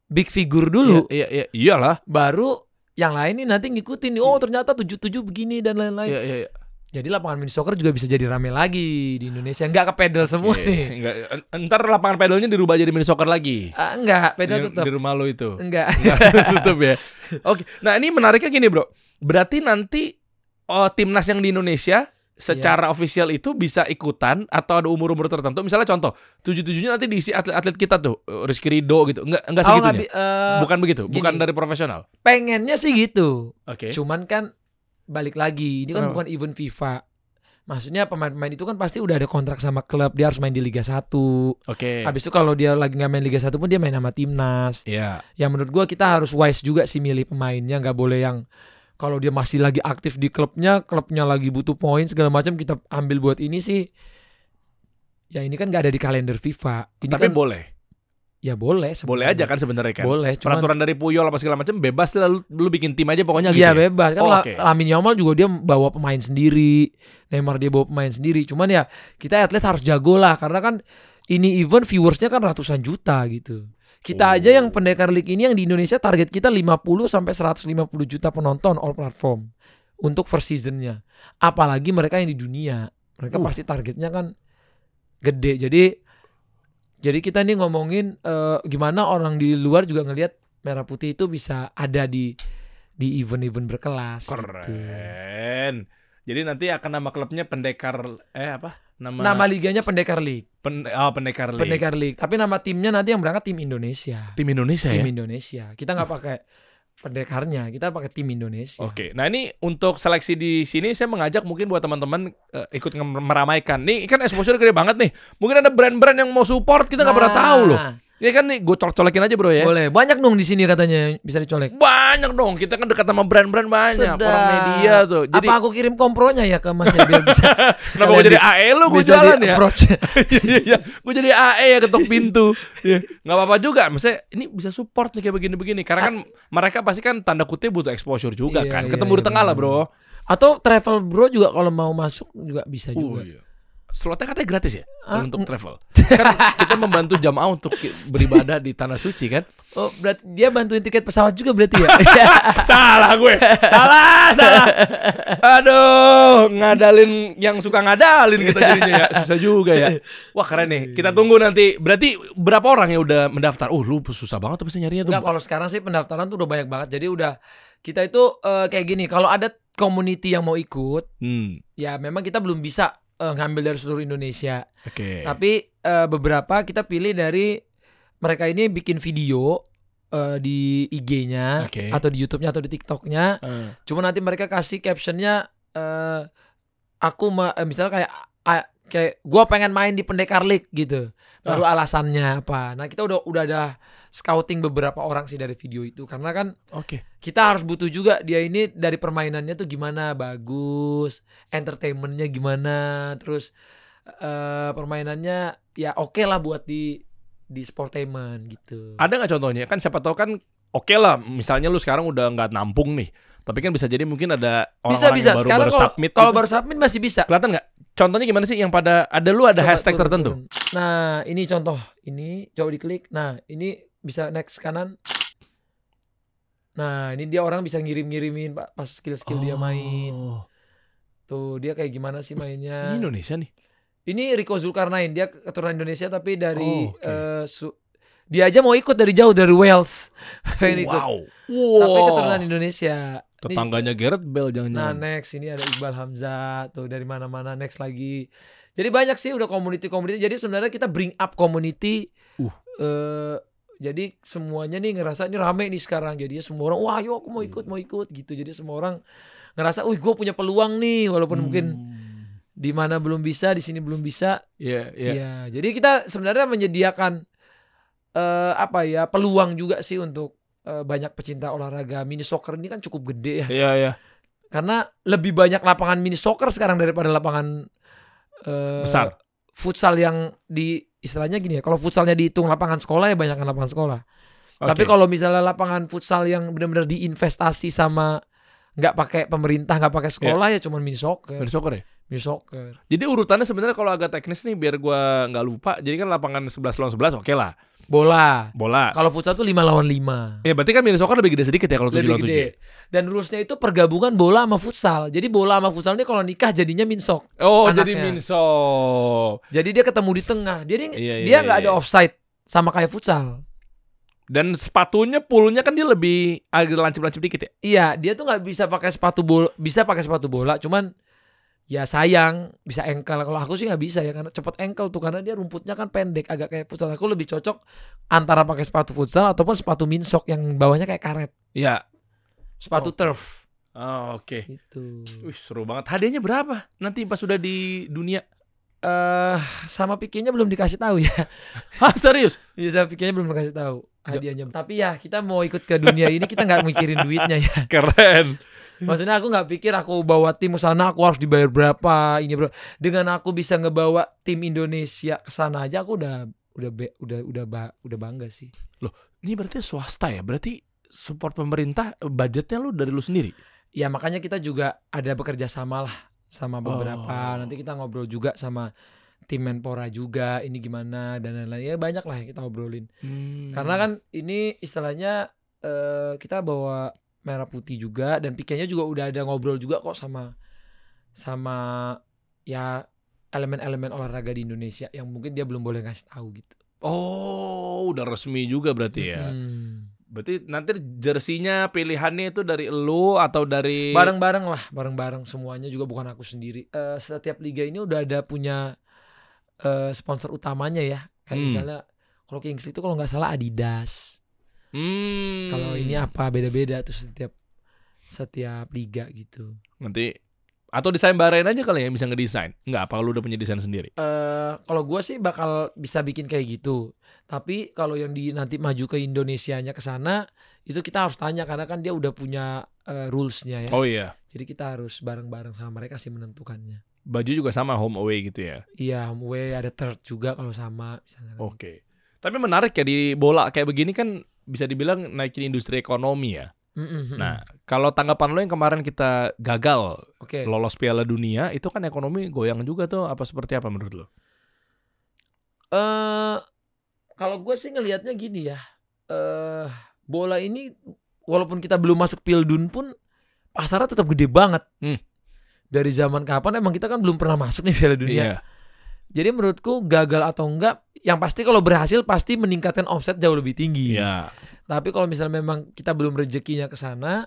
big figure dulu. Iyalah. Baru yang lain nih nanti ngikutin nih. Oh, ternyata 77 begini dan lain-lain. Iya. Jadi lapangan mini soccer juga bisa jadi rame lagi di Indonesia. Enggak ke pedal semua nih. Enggak. Ntar lapangan pedalnya dirubah jadi mini soccer lagi. Enggak, pedal tetap. Di rumah lo itu. Enggak. Tutup ya. Oke. Nah, ini menariknya gini, Bro. Berarti nanti timnas yang di Indonesia secara official itu bisa ikutan atau ada umur-umur tertentu. Misalnya contoh, 77-nya nanti diisi atlet-atlet kita tuh, Rizky Ridho gitu. Enggak segitunya. Bukan begitu, bukan dari profesional. Pengennya sih gitu. Oke. Cuman kan balik lagi, ini kan bukan event FIFA. Maksudnya pemain-pemain itu kan pasti udah ada kontrak sama klub, dia harus main di Liga 1. Oke. Habis itu kalau dia lagi nggak main Liga 1 pun dia main sama timnas. Iya. Ya menurut gua kita harus wise juga sih milih pemainnya, nggak boleh yang kalau dia masih lagi aktif di klubnya lagi butuh poin segala macam kita ambil buat ini sih. Ya ini kan nggak ada di kalender FIFA. Ini tapi kan, boleh. Ya boleh. Boleh aja kan sebenarnya kan. Boleh. Peraturan dari Puyol apa segala macam bebas lah, lu bikin tim aja pokoknya gitu. Iya bebas. Kan Lamine Yamal juga dia bawa pemain sendiri. Neymar dia bawa pemain sendiri. Cuman ya kita at least harus jago lah karena kan ini event viewersnya kan ratusan juta gitu. Kita aja yang Pendekar League ini yang di Indonesia target kita 50 sampai 150 juta penonton all platform untuk first seasonnya. Apalagi mereka yang di dunia. Mereka pasti targetnya kan gede. Jadi kita nih ngomongin gimana orang di luar juga ngelihat Merah Putih itu bisa ada di event-event berkelas. Keren. Gitu. Jadi nanti akan nama klubnya Pendekar Nama liganya Pendekar League. Pendekar League. Pendekar League. Tapi nama timnya nanti yang berangkat tim Indonesia. Tim Indonesia Tim Indonesia. Kita nggak pakai pendekarnya, kita pakai tim Indonesia. Oke. Nah ini untuk seleksi di sini saya mengajak mungkin buat teman-teman ikut meramaikan. Nih kan exposure gede banget nih. Mungkin ada brand-brand yang mau support kita nggak pernah tahu loh. Ini kan nih gue colek-colekin aja bro ya. Boleh. Banyak dong di sini katanya bisa dicolek. Banyak dong. Kita kan dekat sama brand-brand banyak. Orang media tuh. Jadi, apa aku kirim kompronya ya ke Mas ya biar bisa. Kenapa gue jadi AE lo gue jualan ya? Iya. Gue jadi AE ya ketok pintu. Nggak apa-apa juga. Maksudnya ini bisa support nih kayak begini-begini. Karena kan mereka pasti kan tanda kutip butuh exposure juga kan. Ketemu di tengah lah bro. Atau travel bro juga kalau mau masuk juga bisa juga. Iya. Slotnya katanya gratis ya untuk travel. Kan kita membantu jamaah untuk beribadah di tanah suci kan. Oh berarti dia bantuin tiket pesawat juga berarti ya? Salah gue. Salah. Aduh, ngadalin yang suka ngadalin kita jadinya ya. Susah juga ya. Wah keren nih. Kita tunggu nanti. Berarti berapa orang yang udah mendaftar? Lu susah banget pasti nyarinya tuh. Enggak, kalau sekarang sih pendaftaran tuh udah banyak banget. Jadi udah kita itu kayak gini. Kalau ada community yang mau ikut, ya memang kita belum bisa ngambil dari seluruh Indonesia. Tapi beberapa kita pilih dari mereka ini bikin video di IG-nya atau di YouTube-nya atau di TikTok-nya. Cuma nanti mereka kasih captionnya aku misalnya kayak kayak gue pengen main di Pendekar League gitu. Baru alasannya apa. Nah kita udah ada scouting beberapa orang sih dari video itu. Karena kan kita harus butuh juga dia ini dari permainannya tuh gimana, bagus, entertainmentnya gimana, terus permainannya ya oke lah buat di sportainment gitu. Ada nggak contohnya? Kan siapa tahu kan oke lah, misalnya lu sekarang udah nggak nampung nih, tapi kan bisa jadi mungkin ada orang-orang yang baru submit. Kalau gitu. baru submit masih bisa. Kelihatan nggak? Contohnya gimana sih yang pada ada hashtag tertentu? Nah ini contoh, ini coba diklik. Nah ini bisa next kanan. Nah ini dia orang bisa ngirim-ngirimin pas skill-skill dia main. Tuh dia kayak gimana sih mainnya? Ini Indonesia nih. Ini Rico Zulkarnain, dia keturunan Indonesia tapi dari dia aja mau ikut dari jauh dari Wales. Wow. Tapi keturunan Indonesia. Tetangganya Gareth Bale jangan-jangan. Nah next ini ada Iqbal Hamzah tuh dari mana-mana, next lagi. Jadi banyak sih udah community. Jadi sebenarnya kita bring up community. Jadi semuanya nih ngerasa ini rame nih sekarang. Jadinya semua orang, wah yuk aku mau ikut gitu. Jadi semua orang ngerasa, gue punya peluang nih walaupun mungkin di mana belum bisa, di sini belum bisa. Iya. Jadi kita sebenarnya menyediakan peluang juga sih untuk banyak pecinta olahraga. Mini soccer ini kan cukup gede ya. Iya. Karena lebih banyak lapangan mini soccer sekarang daripada lapangan besar futsal yang di istilahnya gini ya. Kalau futsalnya dihitung lapangan sekolah ya banyakkan lapangan sekolah. Tapi kalau misalnya lapangan futsal yang benar-benar diinvestasi sama nggak pakai pemerintah, nggak pakai sekolah ya cuman mini soccer. Mini soccer ya? Mini soccer. Jadi urutannya sebenarnya kalau agak teknis nih biar gua nggak lupa. Jadi kan lapangan 11 lawan 11 oke lah. Bola. Kalau futsal tuh 5 lawan 5. Ya berarti kan mini soccer lebih gede sedikit ya kalau 7 lawan 7. Dan rulesnya itu pergabungan bola sama futsal. Jadi bola sama futsal ini kalau nikah jadinya minsok. Jadi minsok. Jadi dia ketemu di tengah. Dia nggak ada offside sama kayak futsal. Dan sepatunya poolnya kan dia lebih agak lancip-lancip dikit ya. Iya, dia tuh nggak bisa pakai sepatu bola. Bisa pakai sepatu bola, cuman ya sayang bisa ankle. Kalau aku sih nggak bisa ya karena cepet ankle tuh karena dia rumputnya kan pendek agak kayak futsal. Aku lebih cocok antara pakai sepatu futsal ataupun sepatu minsok yang bawahnya kayak karet. Iya. Sepatu turf. Oke. Itu. Wih, seru banget. Hadiahnya berapa? Nanti pas sudah di dunia. Sama pikirnya belum dikasih tahu ya. Hah, serius? Iya, sama pikirnya belum dikasih tahu hadiahnya. Tapi ya kita mau ikut ke dunia ini kita nggak mikirin duitnya ya. Keren. Maksudnya aku nggak pikir aku bawa tim ke sana aku harus dibayar berapa ini bro. Dengan aku bisa ngebawa tim Indonesia ke sana aja aku udah bangga sih. Loh, ini berarti swasta ya? Berarti support pemerintah budgetnya lu dari lu sendiri? Ya makanya kita juga ada bekerja sama lah sama beberapa. Nanti kita ngobrol juga sama tim Menpora juga ini gimana dan lain-lain. Ya banyak lah yang kita ngobrolin. Karena kan ini istilahnya kita bawa merah putih juga dan pikirnya juga udah ada ngobrol juga kok sama ya elemen-elemen olahraga di Indonesia yang mungkin dia belum boleh ngasih tahu gitu. Oh, udah resmi juga berarti ya. Berarti nanti jersinya pilihannya itu dari elu atau dari bareng-bareng semuanya juga bukan aku sendiri. Setiap liga ini udah ada punya sponsor utamanya ya. Kayak misalnya kalau Kings itu kalau nggak salah Adidas. Kalau ini apa beda-beda tuh setiap liga gitu. Nanti atau desain barain aja kali ya bisa ngedesain. Enggak, apa lu udah punya desain sendiri? Kalau gue sih bakal bisa bikin kayak gitu. Tapi kalau yang nanti maju ke Indonesianya ke sana itu kita harus tanya karena kan dia udah punya rules-nya ya. Oh iya. Jadi kita harus bareng-bareng sama mereka sih menentukannya. Baju juga sama home away gitu ya? Iya home away ada third juga kalau sama. Oke. Tapi menarik ya di bola kayak begini kan bisa dibilang naikin industri ekonomi ya. Nah, kalau tanggapan lo yang kemarin kita gagal lolos Piala Dunia, itu kan ekonomi goyang juga tuh. Apa seperti apa menurut lo? Kalau gue sih ngelihatnya gini ya, bola ini walaupun kita belum masuk Pildun pun pasarnya tetap gede banget. Dari zaman kapan emang kita kan belum pernah masuk nih Piala Dunia. Iya. Jadi menurutku gagal atau enggak, yang pasti kalau berhasil pasti meningkatkan omset jauh lebih tinggi. Iya. Tapi kalau misalnya memang kita belum rezekinya ke sana,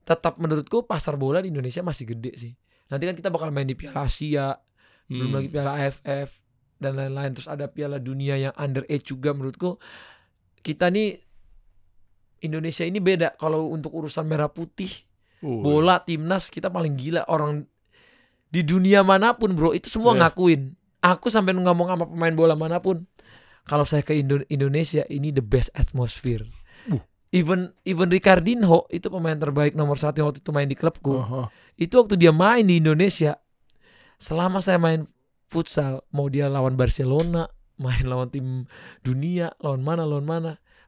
tetap menurutku pasar bola di Indonesia masih gede sih. Nanti kan kita bakal main di Piala Asia, belum lagi Piala AFF dan lain-lain. Terus ada Piala Dunia yang underage juga. Menurutku kita nih Indonesia ini beda kalau untuk urusan merah putih, bola, timnas kita paling gila. Orang di dunia manapun bro, itu semua Iya. ngakuin. Aku sampai ngomong sama pemain bola manapun, kalau saya ke Indonesia ini the best atmosphere. Even Ricardinho itu pemain terbaik nomor 1 yang waktu itu main di klubku. Itu waktu dia main di Indonesia, selama saya main futsal, mau dia lawan Barcelona, main lawan tim dunia, lawan mana,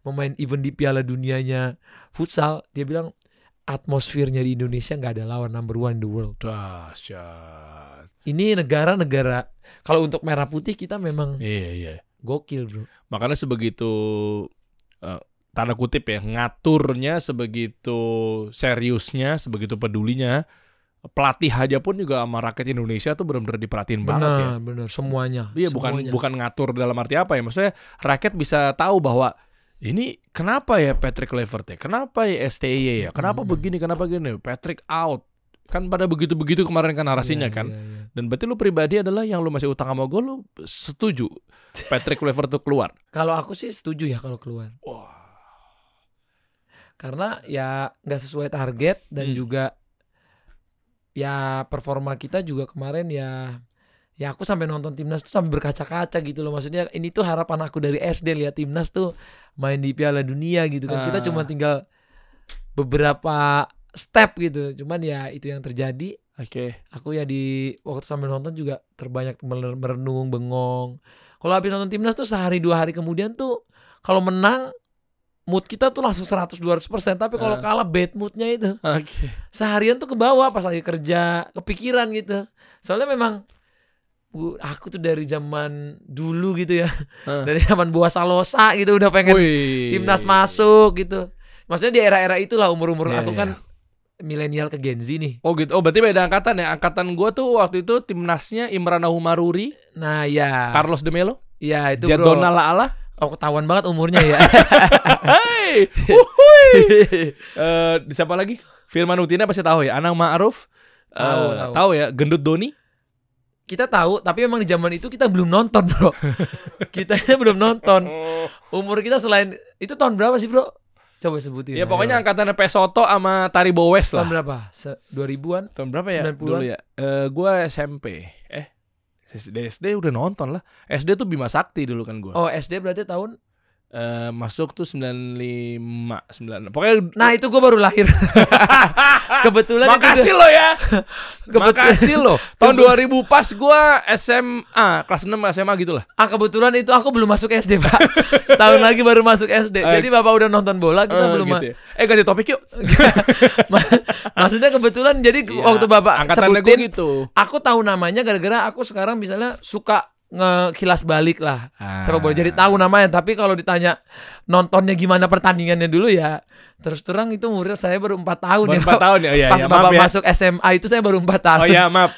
mau main even di Piala Dunianya futsal, dia bilang atmosfernya di Indonesia nggak ada lawan, number 1 in the world. Dahsyat. Ini negara-negara, kalau untuk merah putih kita memang Iya. gokil bro. Makanya sebegitu tanda kutip ya, ngaturnya sebegitu seriusnya, sebegitu pedulinya. Pelatih aja pun juga sama rakyat Indonesia tuh benar-benar diperhatiin banget ya. Benar, semuanya. Iya, bukan ngatur dalam arti apa ya? Maksudnya rakyat bisa tahu bahwa ini kenapa ya Patrick Kluivert ya? Kenapa ya STY ya? Kenapa begini? Kenapa gini? Patrick out. Kan pada begitu-begitu kemarin kan narasinya kan. Iya. Dan berarti lu pribadi adalah yang lu masih utang sama gue, lu setuju Patrick Kluivert tuh keluar? Kalau aku sih setuju ya kalau keluar. Wah. Karena ya nggak sesuai target dan juga ya performa kita juga kemarin ya aku sampai nonton timnas tuh sampai berkaca-kaca gitu loh. Maksudnya ini tuh harapan aku dari SD lihat timnas tuh main di Piala Dunia gitu kan. Kita cuma tinggal beberapa step gitu. Cuman ya itu yang terjadi. Oke. Aku ya di waktu sambil nonton juga terbanyak merenung, bengong. Kalau habis nonton timnas tuh sehari 2 hari kemudian tuh kalau menang mood kita tuh langsung 100-200%. Tapi kalau kalah bad moodnya itu seharian tuh ke bawah pas lagi kerja, kepikiran gitu. Soalnya memang aku tuh dari zaman dulu gitu ya, dari zaman Boa Salosa gitu udah pengen timnas masuk gitu. Maksudnya di era-era itulah umur-umur aku kan milenial ke Gen Z nih. Oh gitu. Oh berarti beda angkatan ya. Angkatan gue tuh waktu itu timnasnya Imran Humaruri. Nah ya, Carlos de Melo. Ya itu Jadon bro. Ala. Oh ketahuan banget umurnya ya. Hey, siapa lagi? Firman Utina pasti tahu ya. Anang Ma'ruf. Tahu ya. Gendut Doni. Kita tahu, tapi memang di zaman itu kita belum nonton bro. Kita belum nonton. Umur kita selain itu tahun berapa sih bro? Coba sebutin. Ya pokoknya angkatannya Pesoto sama Tari Bowes lah. Tahun berapa? 2000-an? Tahun berapa ya? 90-an? Dulu ya. Gue SMP. SD udah nonton lah. SD tuh Bima Sakti dulu kan gue. Oh SD berarti tahun? Masuk tuh 95, 96. Pokoknya nah itu gue baru lahir. Kebetulan makasih itu lo ya. Makasih lo. Tahun 2000 pas gue SMA, kelas 6 SMA gitu lah. Kebetulan itu aku belum masuk SD pak. Setahun lagi baru masuk SD. Jadi bapak udah nonton bola, kita belum gitu ya. Ganti topik yuk. Maksudnya kebetulan jadi waktu bapak angkatan sebutin gitu. Aku tahu namanya gara-gara aku sekarang misalnya suka ngekilas balik lah sepak bola, jadi tahu namanya. Tapi kalau ditanya nontonnya gimana pertandingannya dulu ya terus terang itu umur saya baru 4 tahun baru ya. 4 tahun ya. Pas bapak masuk SMA itu saya baru 4 tahun. Oh ya maaf.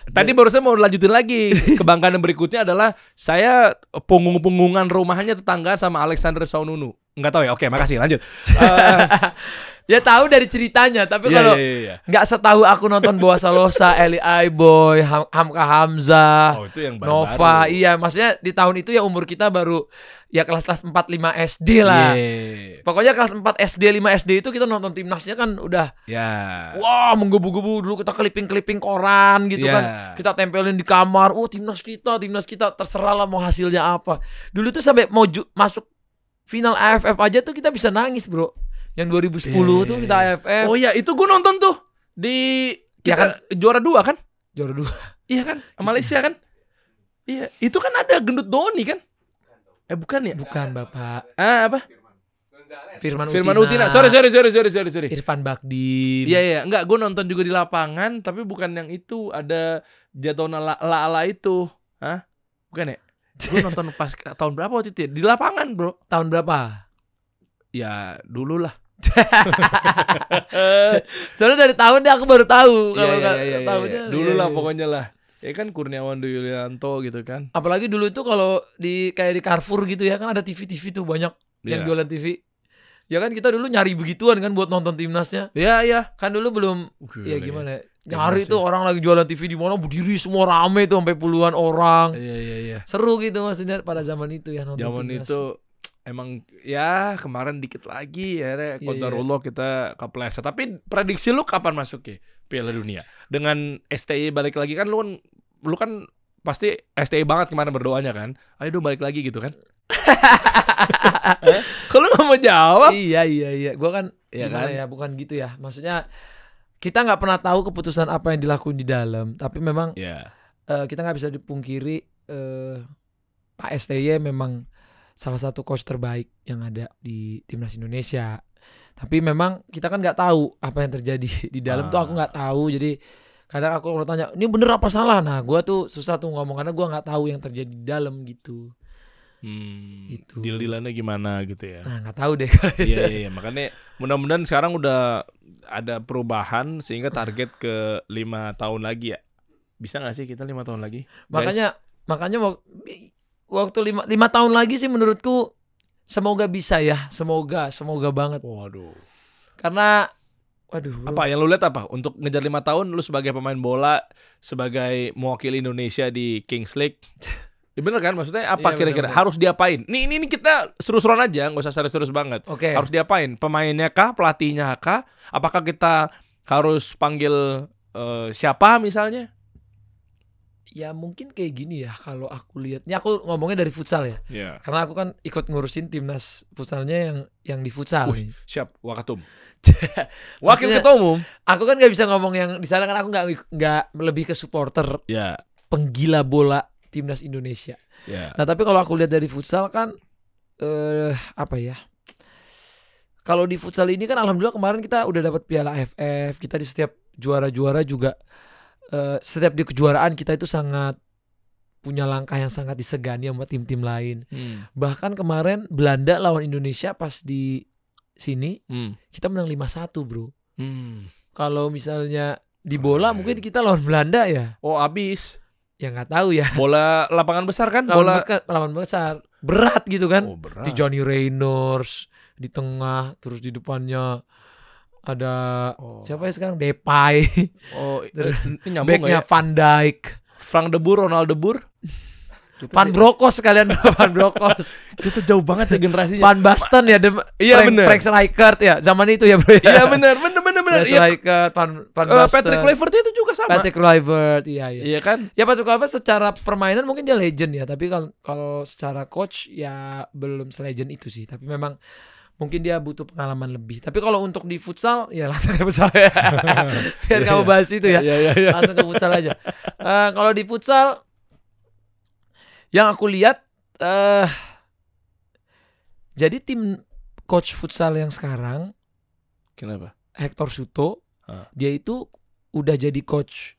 Tadi baru saya mau lanjutin lagi. Kebanggaan yang berikutnya adalah saya punggung-punggungan rumahnya tetanggaan sama Alexander Saununu. Enggak tahu ya. Oke, makasih. Lanjut. Ya tahu dari ceritanya, tapi kalau nggak setahu aku nonton Boa Salosa, Eli Aiboy, Hamka Hamzah, itu yang Nova, iya maksudnya di tahun itu ya umur kita baru ya kelas 4-5 SD lah. Pokoknya kelas 4 SD, 5 SD itu kita nonton timnasnya kan udah wah menggebu-gebu dulu, kita keliping-keliping koran gitu kan. Kita tempelin di kamar, timnas kita terserah lah mau hasilnya apa. Dulu tuh sampai mau masuk final AFF aja tuh kita bisa nangis bro. Yang 2010 tuh kita AFF. Oh iya, itu gue nonton tuh di kita juara 2 kan? Juara 2. Iya kan? Malaysia kan? Iya, itu kan ada Gendut Doni kan? Bukan ya? Bukan Bapak. Apa? Firman Utina. Sorry. Irfan Bakdim. Iya. Enggak, gue nonton juga di lapangan, tapi bukan yang itu. Ada Jadon Ala itu. Hah? Bukan ya? Gue nonton pas tahun berapa waktu itu ya? Di lapangan bro. Tahun berapa? Ya dulu lah. Soalnya dari tahun deh aku baru tahu. Kalau tahunnya dulu lah pokoknya lah. Ya kan Kurniawan Yulianto gitu kan. Apalagi dulu itu kalau kayak di Carrefour gitu ya kan ada TV tuh banyak yang jualan TV. Ya kan kita dulu nyari begituan kan buat nonton timnasnya. Iya. Kan dulu belum ya gimana ya. Nyari tuh orang lagi jualan TV di mana berdiri semua rame tuh sampai puluhan orang. Iya. Seru gitu maksudnya pada zaman itu ya nonton zaman timnas. itu emang ya kemarin dikit lagi ya Qadarullah kita kepleset. Tapi prediksi lu kapan masuk ya Piala Dunia? Dengan STI balik lagi kan lu kan pasti STI banget kemarin berdoanya kan. Ayo dong balik lagi gitu kan. Kalau nggak mau jawab? Iya. Gua kan gimana kan? Ya bukan gitu ya. Maksudnya kita nggak pernah tahu keputusan apa yang dilakuin di dalam. Tapi memang kita nggak bisa dipungkiri Pak STY memang salah satu coach terbaik yang ada di timnas Indonesia. Tapi memang kita kan nggak tahu apa yang terjadi di dalam tuh aku nggak tahu. Jadi kadang aku kalau tanya ini bener apa salah, nah gue tuh susah tuh ngomong karena gue nggak tahu yang terjadi di dalam gitu. Gitu. Deal-dealannya gimana gitu ya? Nah nggak tahu deh. Iya makanya mudah-mudahan sekarang udah ada perubahan sehingga target ke 5 tahun lagi ya. Bisa nggak sih kita 5 tahun lagi? Makanya waktu 5 tahun lagi sih menurutku semoga bisa ya, semoga banget. Waduh. Karena bro. Apa yang lu lihat apa? Untuk ngejar 5 tahun lu sebagai pemain bola, sebagai mewakili Indonesia di Kings League. Ya bener kan? Maksudnya apa kira-kira harus diapain? Nih kita seru-seruan aja, nggak usah serius-serius banget. Harus diapain? Pemainnya kah? Pelatihnya kah? Apakah kita harus panggil siapa misalnya? Ya mungkin kayak gini ya kalau aku lihat. Ini aku ngomongnya dari futsal ya. Karena aku kan ikut ngurusin timnas futsalnya yang di futsal. Siap, Wakatum. Wakil ketua umum. Aku kan nggak bisa ngomong yang di sana kan aku nggak lebih ke supporter. Penggila bola timnas Indonesia. Nah tapi kalau aku lihat dari futsal kan apa ya? Kalau di futsal ini kan alhamdulillah kemarin kita udah dapat piala AFF. Kita di setiap juara-juara juga. Setiap di kejuaraan kita itu sangat punya langkah yang sangat disegani sama tim-tim lain. Bahkan kemarin Belanda lawan Indonesia pas di sini kita menang 5-1 bro. Kalau misalnya di bola mungkin kita lawan Belanda ya. Abis. Ya nggak tahu ya. Bola lapangan besar kan? Lapangan besar berat gitu kan. Berat. Di Johnny Reynolds di tengah, terus di depannya ada siapa ya sekarang Depay. Backnya ya? Van Dijk, Frank de Boer, Ronald de Boer, Van Bronckhorst sekalian. Van Bronckhorst. Kita jauh banget ya generasinya. Van Basten ya, Frank Rijkaard ya zaman itu ya bro. Iya benar. Frank Rijkaard, Van Basten. Patrick Kluivert itu juga sama. Patrick Kluivert, iya. Iya kan? Ya Patrick Kluivert secara permainan mungkin dia legend ya, tapi kalau secara coach ya belum selegend itu sih. Tapi memang mungkin dia butuh pengalaman lebih. Tapi kalau untuk di futsal, ya langsung ke futsal ya. Biar kamu bahas itu ya. Langsung ke futsal aja. Kalau di futsal, yang aku lihat, jadi tim coach futsal yang sekarang, kenapa? Hector Suto, dia itu udah jadi coach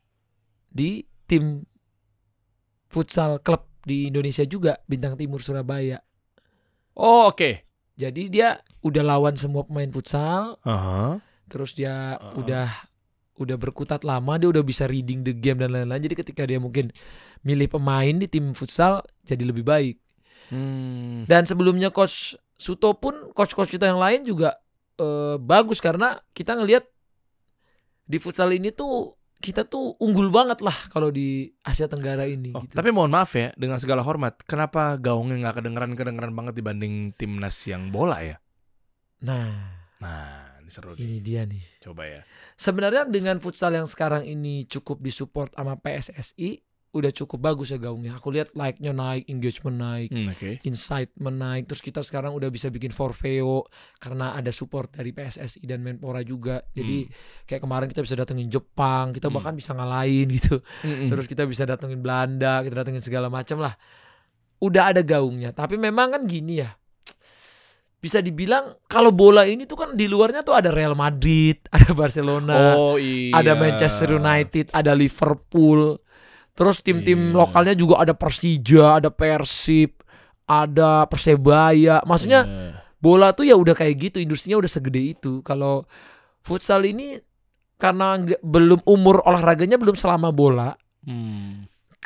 di tim futsal klub di Indonesia juga, Bintang Timur Surabaya. Oke. Jadi dia udah lawan semua pemain futsal, terus dia udah berkutat lama, dia udah bisa reading the game dan lain-lain. Jadi ketika dia mungkin milih pemain di tim futsal jadi lebih baik. Dan sebelumnya coach Suto pun coach-coach kita yang lain juga bagus karena kita ngelihat di futsal ini tuh kita tuh unggul banget lah kalau di Asia Tenggara ini. Gitu. Tapi mohon maaf ya, dengan segala hormat, kenapa gaungnya nggak kedengeran banget dibanding timnas yang bola ya? Nah, ini seru. Ini dia nih. Coba ya. Sebenarnya dengan futsal yang sekarang ini cukup disupport sama PSSI, udah cukup bagus ya gaungnya. Aku lihat like-nya naik, engagement naik, insight menaik. Terus kita sekarang udah bisa bikin Forfeo karena ada support dari PSSI dan Menpora juga. Jadi kayak kemarin kita bisa datengin Jepang, kita bahkan bisa ngalahin gitu. Terus kita bisa datengin Belanda, kita datengin segala macam lah. Udah ada gaungnya. Tapi memang kan gini ya. Bisa dibilang kalau bola ini tuh kan di luarnya tuh ada Real Madrid, ada Barcelona, ada Manchester United, ada Liverpool. Terus tim-tim lokalnya juga ada Persija, ada Persib, ada Persebaya. Maksudnya bola tuh ya udah kayak gitu, industrinya udah segede itu. Kalau futsal ini karena belum umur olahraganya belum selama bola.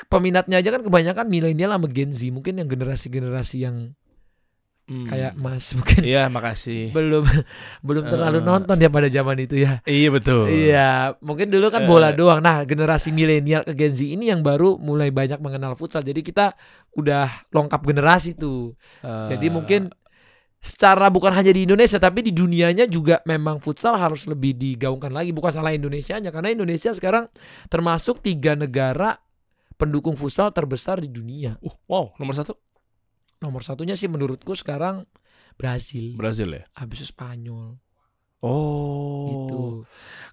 Peminatnya aja kan kebanyakan milenial sama Gen Z. Mungkin yang generasi-generasi yang kayak Mas mungkin. Iya, makasih. Belum terlalu nonton ya pada zaman itu ya. Iya betul. Iya, mungkin dulu kan bola doang. Nah, generasi milenial ke Gen Z ini yang baru mulai banyak mengenal futsal. Jadi kita udah lengkap generasi tuh. Jadi mungkin secara bukan hanya di Indonesia tapi di dunianya juga memang futsal harus lebih digaungkan lagi. Bukan salah Indonesianya, karena Indonesia sekarang termasuk 3 negara pendukung futsal terbesar di dunia. Wow, nomor 1? Nomor satunya sih menurutku sekarang Brazil. Brazil ya? Habis itu Spanyol. Oh. Gitu.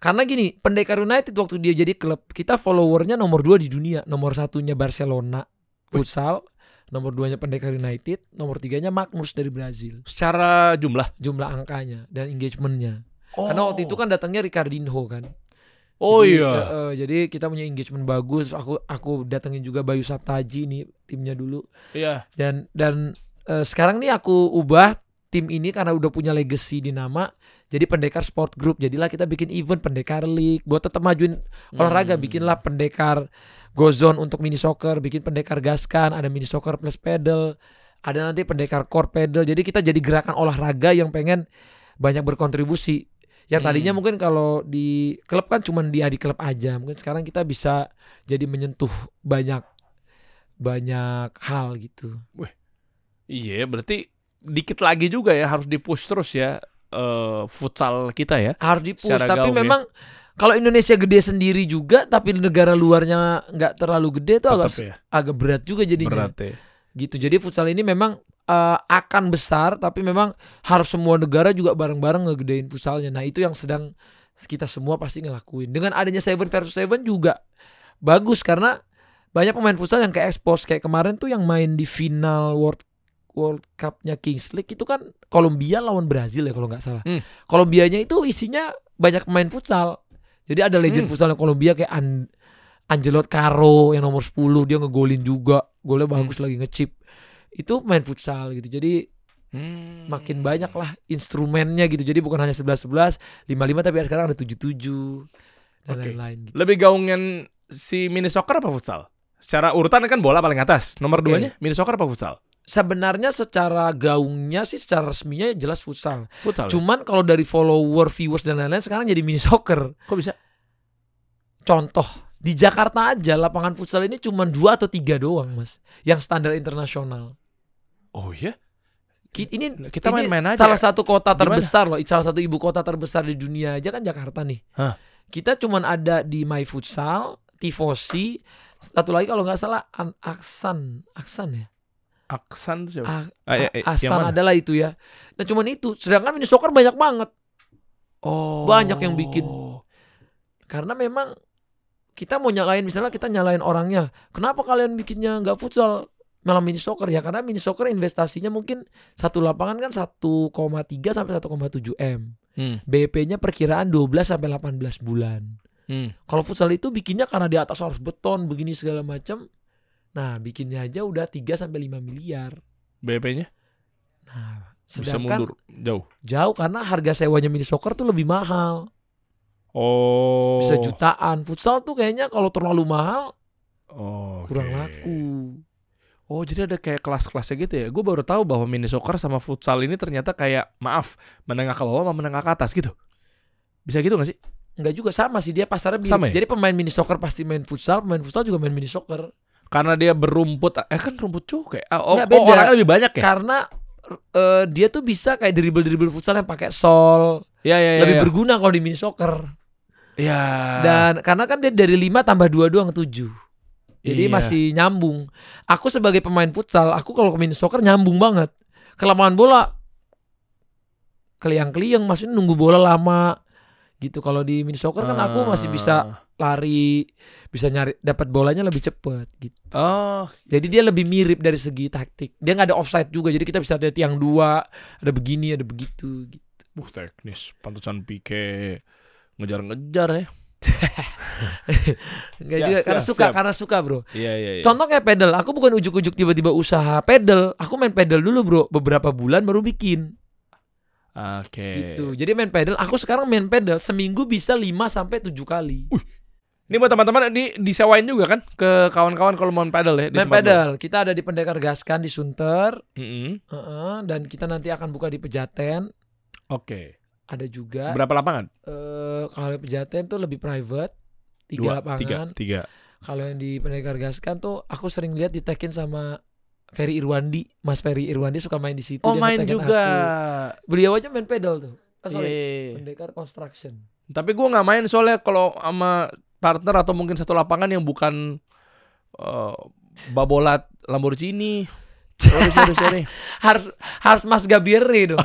Karena gini, Pendekar United waktu dia jadi klub, kita followernya nomor 2 di dunia. Nomor 1-nya Barcelona futsal, nomor 2-nya Pendekar United, nomor 3-nya Magnus dari Brazil. Secara jumlah Angkanya dan engagementnya. Karena waktu itu kan datangnya Ricardinho kan. Oh jadi, iya. Jadi kita punya engagement bagus. Aku datengin juga Bayu Saptaji nih timnya dulu. Iya. Dan sekarang nih aku ubah tim ini karena udah punya legacy di nama. Jadi Pendekar Sport Group. Jadilah kita bikin event Pendekar League buat tetap majuin olahraga. Bikinlah Pendekar Gozone untuk mini soccer, bikin Pendekar Gaskan, ada mini soccer plus pedal, ada nanti Pendekar Core pedal. Jadi kita jadi gerakan olahraga yang pengen banyak berkontribusi. Yang tadinya mungkin kalau di klub kan cuma di klub aja. Mungkin sekarang kita bisa jadi menyentuh banyak hal gitu. Wih. Iya, berarti dikit lagi juga ya harus dipush terus ya futsal kita ya. Harus dipush, tapi gaung, memang kalau Indonesia gede sendiri juga tapi negara luarnya nggak terlalu gede tuh agak berat juga jadinya. Berat ya. Gitu. Jadi futsal ini memang akan besar tapi memang harus semua negara juga bareng-bareng ngegedein futsalnya. Nah itu yang sedang kita semua pasti ngelakuin. Dengan adanya 7 versus 7 juga bagus karena banyak pemain futsal yang ke-expose. Kayak kemarin tuh yang main di final World Cup-nya Kings League itu kan Kolombia lawan Brazil ya kalau nggak salah. Kolombianya itu isinya banyak pemain futsal. Jadi ada legend futsal yang Kolombia kayak Angelot Caro yang nomor 10, dia ngegolin juga. Golnya bagus lagi, ngechip. Itu main futsal gitu. Jadi makin banyak lah instrumennya gitu. Jadi bukan hanya 11-11, 5-5 tapi sekarang ada 7-7 dan lain-lain gitu. Lebih gaungan si mini soccer apa futsal? Secara urutan kan bola paling atas. Nomor 2-nya mini soccer apa futsal? Sebenarnya secara gaungnya sih secara resminya jelas futsal. Ya? Cuman kalau dari follower, viewers dan lain-lain sekarang jadi mini soccer. Kok bisa? Contoh, di Jakarta aja lapangan futsal ini cuma 2 atau 3 doang mas, yang standar internasional. Oh iya? Kita main-main aja. Salah satu kota terbesar loh, salah satu ibu kota terbesar di dunia aja kan Jakarta nih. Kita cuma ada di My Futsal, Tifosi, satu lagi kalau nggak salah Aksan ya. Aksan tuh siapa? Aksan adalah itu ya. Nah cuman itu, sedangkan mini soccer banyak banget. Banyak yang bikin. Karena memang kita mau nyalain, misalnya kita nyalain orangnya, kenapa kalian bikinnya nggak futsal malah mini soccer? Ya karena mini soccer investasinya mungkin satu lapangan kan 1,3 sampai 1,7 M. BP-nya perkiraan 12 sampai 18 bulan. Kalau futsal itu bikinnya karena di atas harus beton begini segala macam. Nah, bikinnya aja udah 3 sampai 5 miliar. BP-nya? Nah, bisa mundur jauh. Jauh karena harga sewanya mini soccer tuh lebih mahal. Bisa jutaan. Futsal tuh kayaknya kalau terlalu mahal kurang laku. Jadi ada kayak kelas-kelasnya gitu ya. Gue baru tahu bahwa mini soccer sama futsal ini ternyata kayak menengah ke bawah sama menengah ke atas gitu. Bisa gitu gak sih? Enggak juga, sama sih dia pasarnya mirip. Sama ya? Jadi pemain mini soccer pasti main futsal, pemain futsal juga main mini soccer. Karena dia berumput, kan rumput juga ya. Orangnya lebih banyak ya? Karena dia tuh bisa kayak dribble futsal yang pakai sol. Lebih berguna kalau di mini soccer. Iya. Dan karena kan dia dari 5 tambah 2 doang 7. Jadi masih nyambung. Aku sebagai pemain futsal, aku kalau ke mini soccer nyambung banget. Ke lapangan bola keliang-keliang, maksudnya nunggu bola lama gitu. Kalau di mini soccer kan aku masih bisa lari, bisa nyari dapat bolanya lebih cepat gitu. Jadi dia lebih mirip dari segi taktik. Dia nggak ada offside juga, jadi kita bisa lihat yang 2 ada begini, ada begitu gitu. Teknis, pantesan Pique ngejar-ngejar ya. Enggak juga karena suka bro. Iya. Contoh kayak pedal, aku bukan ujuk-ujuk tiba-tiba usaha pedal. Aku main pedal dulu bro, beberapa bulan baru bikin. Gitu. Jadi main pedal, aku sekarang main pedal seminggu bisa 5 sampai 7 kali. Ini buat teman-teman ini disewain juga kan ke kawan-kawan kalau mau main pedal ya. Main pedal, kita ada di Pendekar Gaskan di Sunter. Dan kita nanti akan buka di Pejaten. Ada juga. Berapa lapangan? Kalau Pejaten tuh lebih private, 3 lapangan. 3. Kalau yang di Pendekar Gaskan tuh aku sering lihat ditekin sama Ferry Irwandi, Mas Ferry Irwandi suka main di situ. Oh, dia main nge-tag-an juga. aku. Beliau aja main pedal tuh. Iya. Pendekar Construction. Tapi gue nggak main soalnya kalau sama partner atau mungkin satu lapangan yang bukan babolat Lamborghini. Sorry. harus Mas Gabriel dong.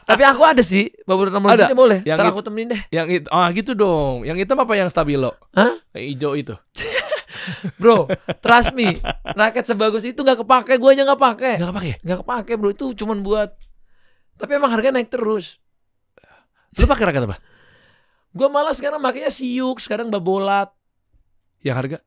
Tapi aku ada sih babolat Lamborghini boleh. Yang Ntar aku temenin deh. Yang itu, gitu dong. Yang hitam apa yang stabilo? Hah? Yang hijau itu. Bro, trust me, raket sebagus itu nggak kepake, gue aja nggak pakai. Nggak kepake Bro, itu cuman buat. Tapi emang harganya naik terus. Lu pakai raket apa? Gue malah sekarang makanya Siuk, sekarang babolat. Yang harga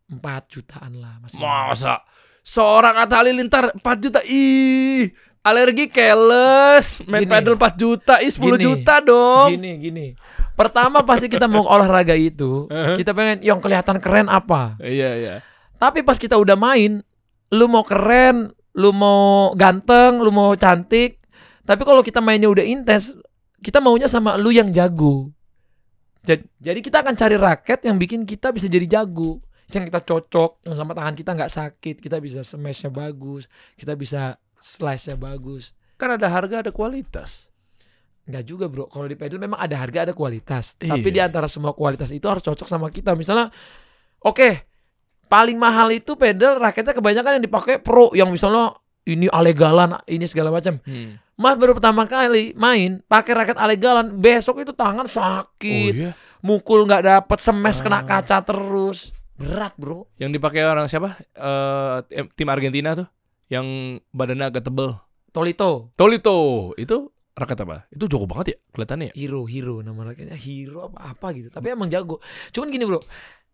4 jutaan lah masih. Masa seorang Atta Halilintar 4 juta? Ih, alergi keles. Main pedal 4 juta, 10 juta dong. Gini. Pertama pasti kita mau olahraga itu, kita pengen yang kelihatan keren apa. Iya. Tapi pas kita udah main, lu mau keren, lu mau ganteng, lu mau cantik. Tapi kalau kita mainnya udah intens, kita maunya sama lu yang jago. Jadi kita akan cari raket yang bikin kita bisa jadi jago. Yang kita cocok, yang sama tangan kita nggak sakit, kita bisa smashnya bagus, kita bisa slice-nya bagus. Kan ada harga, ada kualitas. Enggak juga bro, kalau di pedal memang ada harga, ada kualitas. Iya. Tapi di antara semua kualitas itu harus cocok sama kita. Misalnya, oke, paling mahal itu pedal raketnya kebanyakan yang dipakai pro, yang misalnya ini alegalan, ini segala macam. Mas baru pertama kali main pakai raket alegalan, besok itu tangan sakit, mukul nggak dapet, smash kena kaca terus, berat bro. Yang dipakai orang siapa? Tim Argentina tuh, yang badannya agak tebel. Tolito itu raket apa? Itu jago banget ya kelihatannya ya? Hero nama raketnya, Hero apa gitu. Tapi emang jago. Cuman gini bro,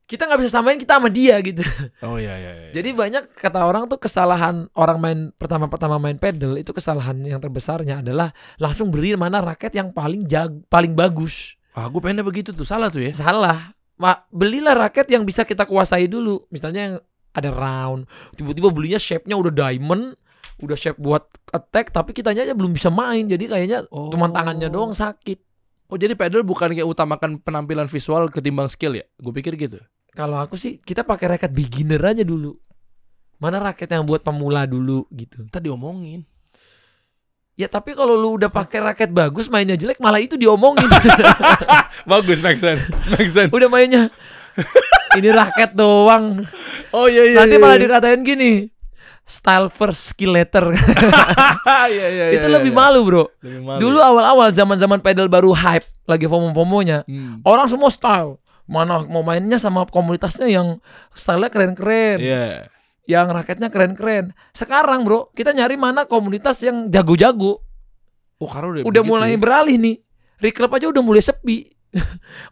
kita nggak bisa samain kita sama dia gitu. Oh iya. Jadi banyak kata orang tuh kesalahan orang main pertama main pedal itu, kesalahan yang terbesarnya adalah langsung beli mana raket yang paling bagus. Gue pengennya begitu tuh, salah tuh ya? Salah. Belilah raket yang bisa kita kuasai dulu. Misalnya yang ada round, tiba-tiba belinya shape-nya udah diamond, udah shape buat attack, tapi kitanya aja belum bisa main. Jadi kayaknya cuma tangannya doang sakit. Oh jadi pedal bukan kayak utamakan penampilan visual ketimbang skill ya? Gue pikir gitu. Kalau aku sih kita pakai raket beginner aja dulu. Mana raket yang buat pemula dulu gitu. Tadi omongin. Ya tapi kalau lu udah pakai raket bagus, mainnya jelek, malah itu diomongin. Bagus, make sense. Udah mainnya ini raket doang. Oh iya. Nanti malah dikatain gini, style first, skill later. Iya. Itu lebih malu bro. Lebih malu. Dulu awal-awal zaman pedal baru hype, lagi FOMO-FOMOnya, orang semua style. Mana mau mainnya sama komunitasnya yang stylenya keren-keren, yang raketnya keren-keren. Sekarang bro, kita nyari mana komunitas yang jago-jago. Karena udah mulai beralih nih. Reclub aja udah mulai sepi.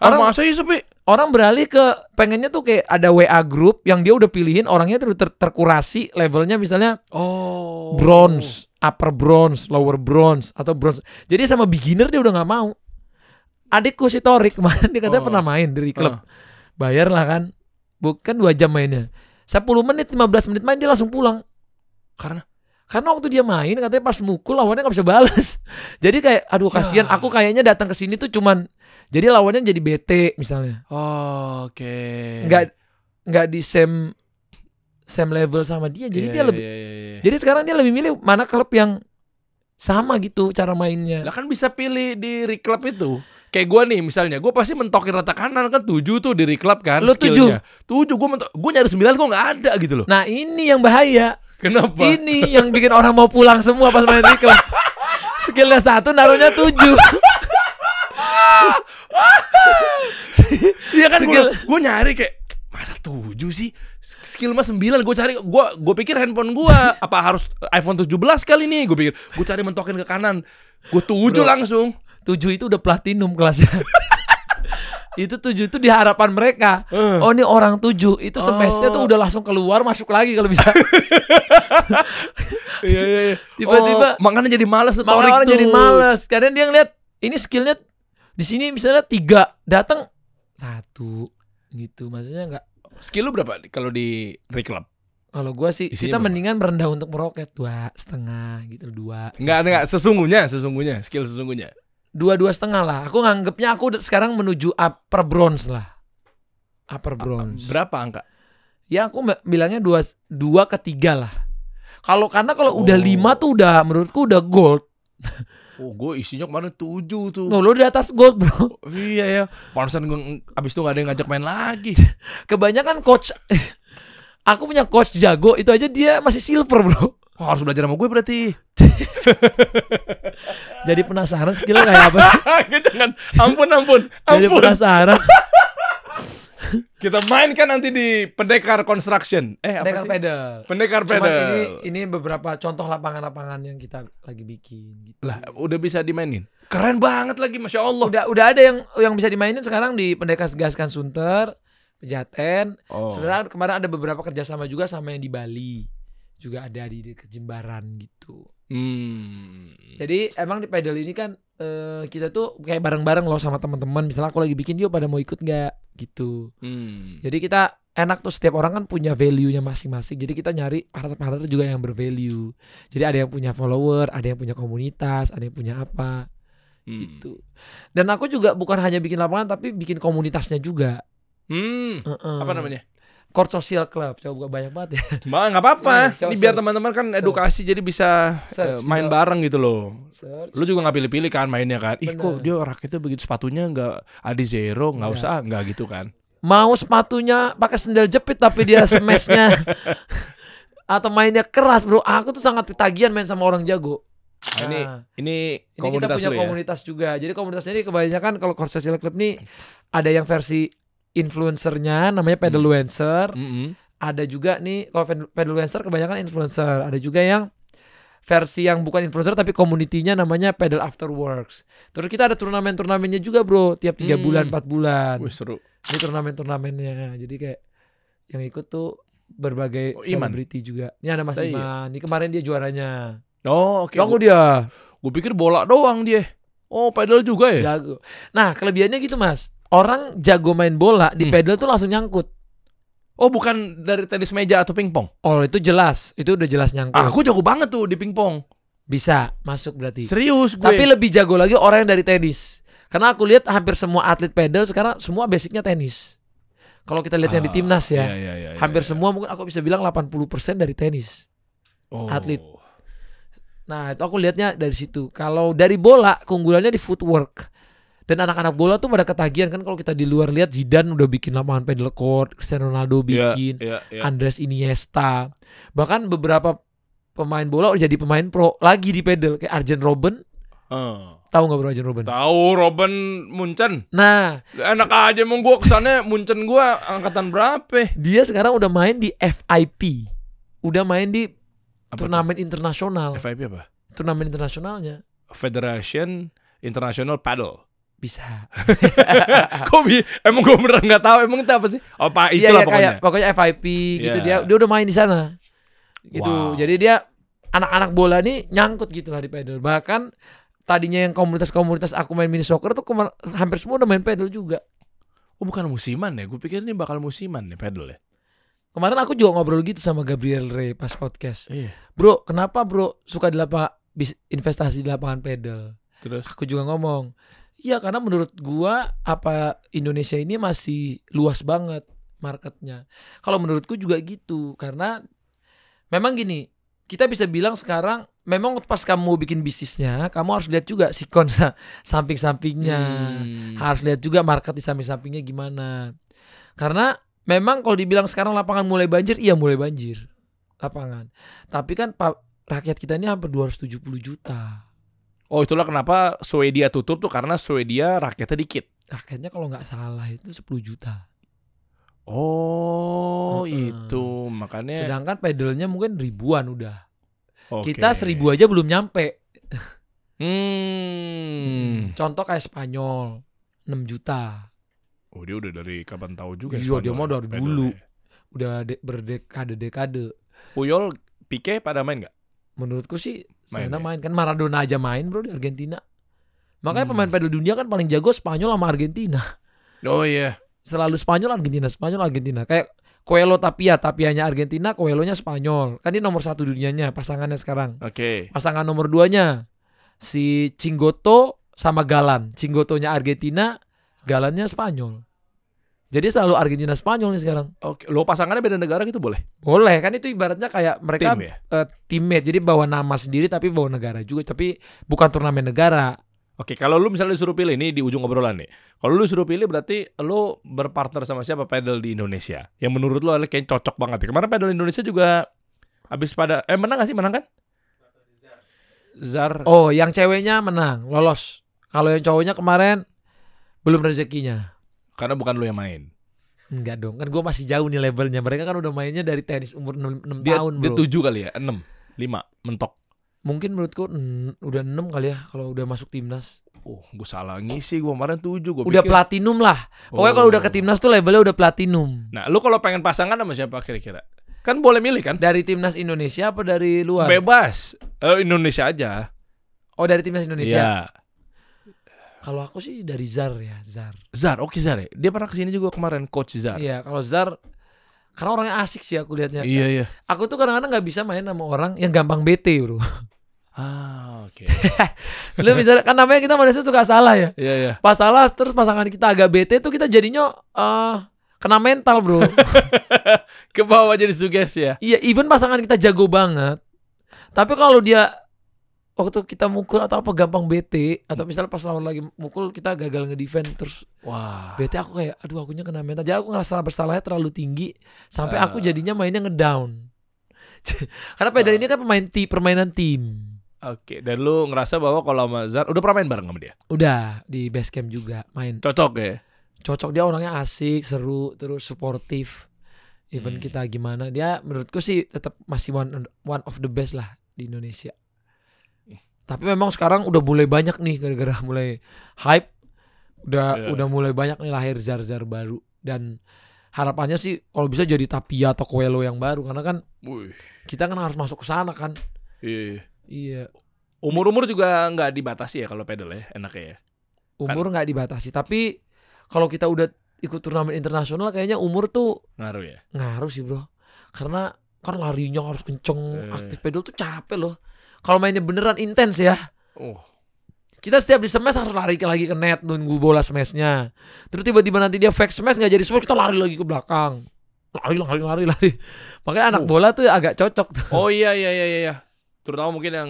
Masa ya sepi? Orang beralih ke pengennya tuh kayak ada WA group yang dia udah pilihin orangnya tuh terkurasi levelnya, misalnya bronze, upper bronze, lower bronze atau bronze. Jadi sama beginner dia udah nggak mau. Adikku si Torik kemarin dia katanya pernah main dari klub. Bayar lah kan. Bukan 2 jam mainnya. 10 menit, 15 menit main dia langsung pulang. Karena waktu dia main katanya pas mukul lawannya gak bisa balas. Jadi kayak aduh kasihan, aku kayaknya datang ke sini tuh cuman jadi lawannya jadi bete misalnya. Oke. Enggak di same level sama dia. Jadi dia lebih Jadi sekarang dia lebih milih mana klub yang sama gitu cara mainnya. Lah kan bisa pilih di reclub itu. Kayak gue nih misalnya, gue pasti mentokin rata kanan kan 7 tuh di reclub kan. Lo 7? 7 gue nyari 9 kok gak ada gitu loh. Nah ini yang bahaya. Kenapa? Ini yang bikin orang mau pulang semua pas main reclub. Skillnya 1 naruhnya 7. Iya kan gue nyari kayak masa 7 sih? Skill mah 9 gue cari. Gue pikir handphone gue apa harus iPhone 17 kali nih. Gue pikir gue cari mentokin ke kanan. Gue 7 langsung. 7 itu udah platinum kelasnya. Itu 7 itu di harapan mereka. Oh ini orang 7 itu smash-nya tuh udah langsung keluar masuk lagi kalau bisa. Iya. Tiba-tiba makanya jadi malas. Makanya orang jadi malas. Karena dia ngeliat ini skillnya di sini misalnya 3 datang 1 gitu. Maksudnya enggak. Skill lu berapa kalau di reclub? Kalau gua sih kita mendingan merendah untuk meroket 2,5 gitu 2. Enggak sesungguhnya skill sesungguhnya. 2,5 lah. Aku nganggepnya aku sekarang menuju upper bronze lah. Upper bronze. Berapa angka? Ya aku bilangnya 2 ke 3 lah. Karena kalau udah 5 tuh udah menurutku udah gold. Oh, gue isinya kemarin 7 tuh. No, lo di atas gold, bro. Iya ya. Pantesan gue abis itu gak ada yang ngajak main lagi. Kebanyakan coach. Aku punya coach jago, itu aja dia masih silver, bro. Oh, harus belajar sama gue berarti. Jadi penasaran skillnya kayak apa sih? Gitu kan. Ampun. Jadi penasaran. Kita main kan nanti di Pendekar Construction. Pendekar pedal. Pendekar Cuman pedal. ini beberapa contoh lapangan-lapangan yang kita lagi bikin gitu. Lah, udah bisa dimainin. Keren banget lagi, Masya Allah. Udah ada yang bisa dimainin sekarang di Pendekar Gaskan Sunter, Pejaten. Sebenarnya kemarin ada beberapa kerjasama juga sama yang di Bali. Juga ada di Jembaran gitu. Jadi emang di pedal ini kan kita tuh kayak bareng-bareng loh sama teman-teman. Misalnya aku lagi bikin, dia pada mau ikut nggak gitu. Jadi kita enak tuh, setiap orang kan punya value-nya masing-masing. Jadi kita nyari partner-partner juga yang bervalue. Jadi ada yang punya follower, ada yang punya komunitas, ada yang punya apa gitu. Dan aku juga bukan hanya bikin lapangan tapi bikin komunitasnya juga. Apa namanya? Court Social Club, coba banyak banget ya. Nggak apa-apa. Coba Ini biar teman-teman kan edukasi, jadi bisa main bareng gitu loh. Lu juga nggak pilih-pilih kan mainnya kan. Ih, kok dia raketnya begitu, sepatunya nggak Adi Zero, nggak usah, nggak gitu kan. Mau sepatunya pakai sendal jepit tapi dia smashnya atau mainnya keras, bro. Aku tuh sangat ketagihan main sama orang jago. Ini kita komunitas punya lu ya? komunitas juga. Jadi komunitasnya ini kebanyakan kalau Court Social Club nih ada yang versi influencernya namanya Pedalwencer. Ada juga nih kalau Pedalwencer kebanyakan influencer. Ada juga yang versi yang bukan influencer tapi community-nya namanya Pedal After Works. Terus kita ada turnamen-turnamennya juga, bro, tiap 3 bulan 4 bulan. Wih, seru. Ini turnamen-turnamennya. Jadi kayak yang ikut tuh berbagai selebriti juga. Ini ada Mas Iman. Ini kemarin dia juaranya. Oh, oke. Jago dia. Gue pikir bola doang dia. Oh, pedal juga ya? Jago. Nah, kelebihannya gitu, Mas. Orang jago main bola di pedal tuh langsung nyangkut. Oh, bukan dari tenis meja atau pingpong? Oh, itu jelas. Itu udah jelas nyangkut. Aku jago banget tuh di pingpong. Bisa masuk berarti. Serius gue. Tapi lebih jago lagi orang yang dari tenis. Karena aku lihat hampir semua atlet pedal sekarang semua basicnya tenis. Kalau kita lihat yang di timnas ya. Hampir semua mungkin aku bisa bilang 80% dari tenis. Atlet. Nah, itu aku lihatnya dari situ. Kalau dari bola, keunggulannya di footwork. Dan anak-anak bola tuh pada ketagihan kan, kalau kita di luar lihat Zidane udah bikin lapangan pedal court, Cristiano Ronaldo bikin, Andres Iniesta. Bahkan beberapa pemain bola udah jadi pemain pro lagi di pedal kayak Arjen Robben. Tahu nggak bro Arjen Robben? Tahu, Robben Munchen. Nah, enak aja emang gua kesannya Munchen gua angkatan berapa? Dia sekarang udah main di FIP. Udah main di turnamen internasional. FIP apa? Turnamen internasionalnya. Federation International Paddle. Bisa. Kok emang gue beneran nggak tahu emang itu apa sih? Apa itu lah pokoknya. Pokoknya FIP gitu, dia udah main di sana. Gitu. Wow. Jadi dia anak-anak bola nih nyangkut gitu lah di pedal. Bahkan tadinya yang komunitas-komunitas aku main mini soccer tuh hampir semua udah main pedal juga. Oh, bukan musiman ya? Gue pikir ini bakal musiman nih pedal ya. Kemarin aku juga ngobrol gitu sama Gabriel Ray pas podcast. Bro, kenapa bro suka investasi di lapangan pedal? Terus aku juga ngomong, iya karena menurut gua Indonesia ini masih luas banget marketnya. Kalau menurutku juga gitu, karena memang gini, kita bisa bilang sekarang memang pas kamu mau bikin bisnisnya, kamu harus lihat juga sikon samping-sampingnya, harus lihat juga market di samping-sampingnya gimana. Karena memang kalau dibilang sekarang lapangan mulai banjir, iya mulai banjir lapangan. Tapi kan rakyat kita ini hampir 270 juta. Oh, itulah kenapa Swedia tutup tuh, karena Swedia rakyatnya dikit. Rakyatnya kalau nggak salah itu 10 juta. Oh, itu makanya. Sedangkan pedalnya mungkin ribuan udah. Kita 1000 aja belum nyampe. Contoh kayak Spanyol 6 juta. Oh, dia udah dari kapan tahu juga. Iya, dia mau dari dulu. Udah berdekade-dekade. Puyol, Pique pada main nggak? Menurutku sih Senna main kan, Maradona aja main bro di Argentina. Makanya pemain pedal dunia kan paling jago Spanyol sama Argentina. Oh iya. Selalu Spanyol Argentina. Kayak Coelho Tapianya Argentina, Coelho-nya Spanyol. Kan dia nomor 1 dunianya pasangannya sekarang. Pasangan nomor 2-nya si Cingotto sama Galan. Cingottonya Argentina, Galannya Spanyol. Jadi selalu Argentina Spanyol nih sekarang. Oke, lo pasangannya beda negara gitu boleh? Boleh, kan itu ibaratnya kayak mereka Tim ya? teammate. Jadi bawa nama sendiri tapi bawa negara juga, tapi bukan turnamen negara. Oke, kalau lu misalnya disuruh pilih nih di ujung obrolan nih. Kalau lu disuruh pilih berarti lu berpartner sama siapa pedal di Indonesia? Yang menurut lu kayak cocok banget ya. Kemarin pedal Indonesia juga habis pada menang gak sih? Menang kan? Zar. Oh, yang ceweknya menang, lolos. Kalau yang cowoknya kemarin belum rezekinya. Karena bukan lu yang main. Enggak dong, kan gue masih jauh nih levelnya. Mereka kan udah mainnya dari tenis umur 6 tahun bro. Dia 7 kali ya? 6, 5, mentok. Mungkin menurutku udah 6 kali ya kalau udah masuk timnas. Oh, gue salah ngisi, gue kemarin 7. Udah platinum lah. Pokoknya kalau udah ke timnas tuh levelnya udah platinum. Nah, lu kalau pengen pasangan sama siapa kira-kira? Kan boleh milih kan? Dari timnas Indonesia apa dari luar? Bebas. Indonesia aja. Oh, dari timnas Indonesia. Iya. Kalau aku sih dari Zar ya, Zar. Zar, oke Zar ya. Dia pernah kesini juga kemarin, coach Zar. Iya, kalau Zar karena orangnya asik sih aku lihatnya. Iya, iya. Aku tuh kadang-kadang nggak bisa main sama orang yang gampang bete, bro. Oke. Lu bisa kan namanya kita manusia suka salah ya. Iya, iya. Pas salah terus pasangan kita agak bete tuh kita jadinya kena mental, bro. Ke bawah jadi sugesti ya. Iya, even pasangan kita jago banget. Tapi kalau dia waktu kita mukul atau apa gampang bete, atau misalnya pas lawan lagi mukul kita gagal ngedefend terus Wah. bete, aku kayak aduh akunya kena mental. Jadi aku ngerasa bersalahnya terlalu tinggi sampai aku jadinya mainnya ngedown. Karena pedal ini kan permainan tim. Oke, dan lu ngerasa bahwa kalau sama Zar udah pernah main bareng sama dia? Udah di base camp juga main. Cocok ya? Cocok, dia orangnya asik, seru, terus suportif. Even kita gimana, dia menurutku sih tetap masih one of the best lah di Indonesia. Tapi memang sekarang udah mulai banyak nih gara-gara mulai hype, udah mulai banyak nih lahir Zar-Zar baru, dan harapannya sih kalau bisa jadi Tapia atau Coelho yang baru, karena kan kita kan harus masuk ke sana kan. Iya. Umur juga nggak dibatasi ya kalau pedal ya, enaknya ya. Umur nggak dibatasi, tapi kalau kita udah ikut turnamen internasional kayaknya umur tuh ngaruh ya. Ngaruh sih bro, karena kan larinya harus kenceng, aktif pedal tuh capek loh. Kalau mainnya beneran intens ya. Kita setiap di smash harus lari lagi ke net, nunggu bola smashnya. Terus tiba-tiba nanti dia fake smash nggak jadi smash, kita lari lagi ke belakang. Lari. Makanya anak bola tuh agak cocok tuh. Oh iya. Terutama mungkin yang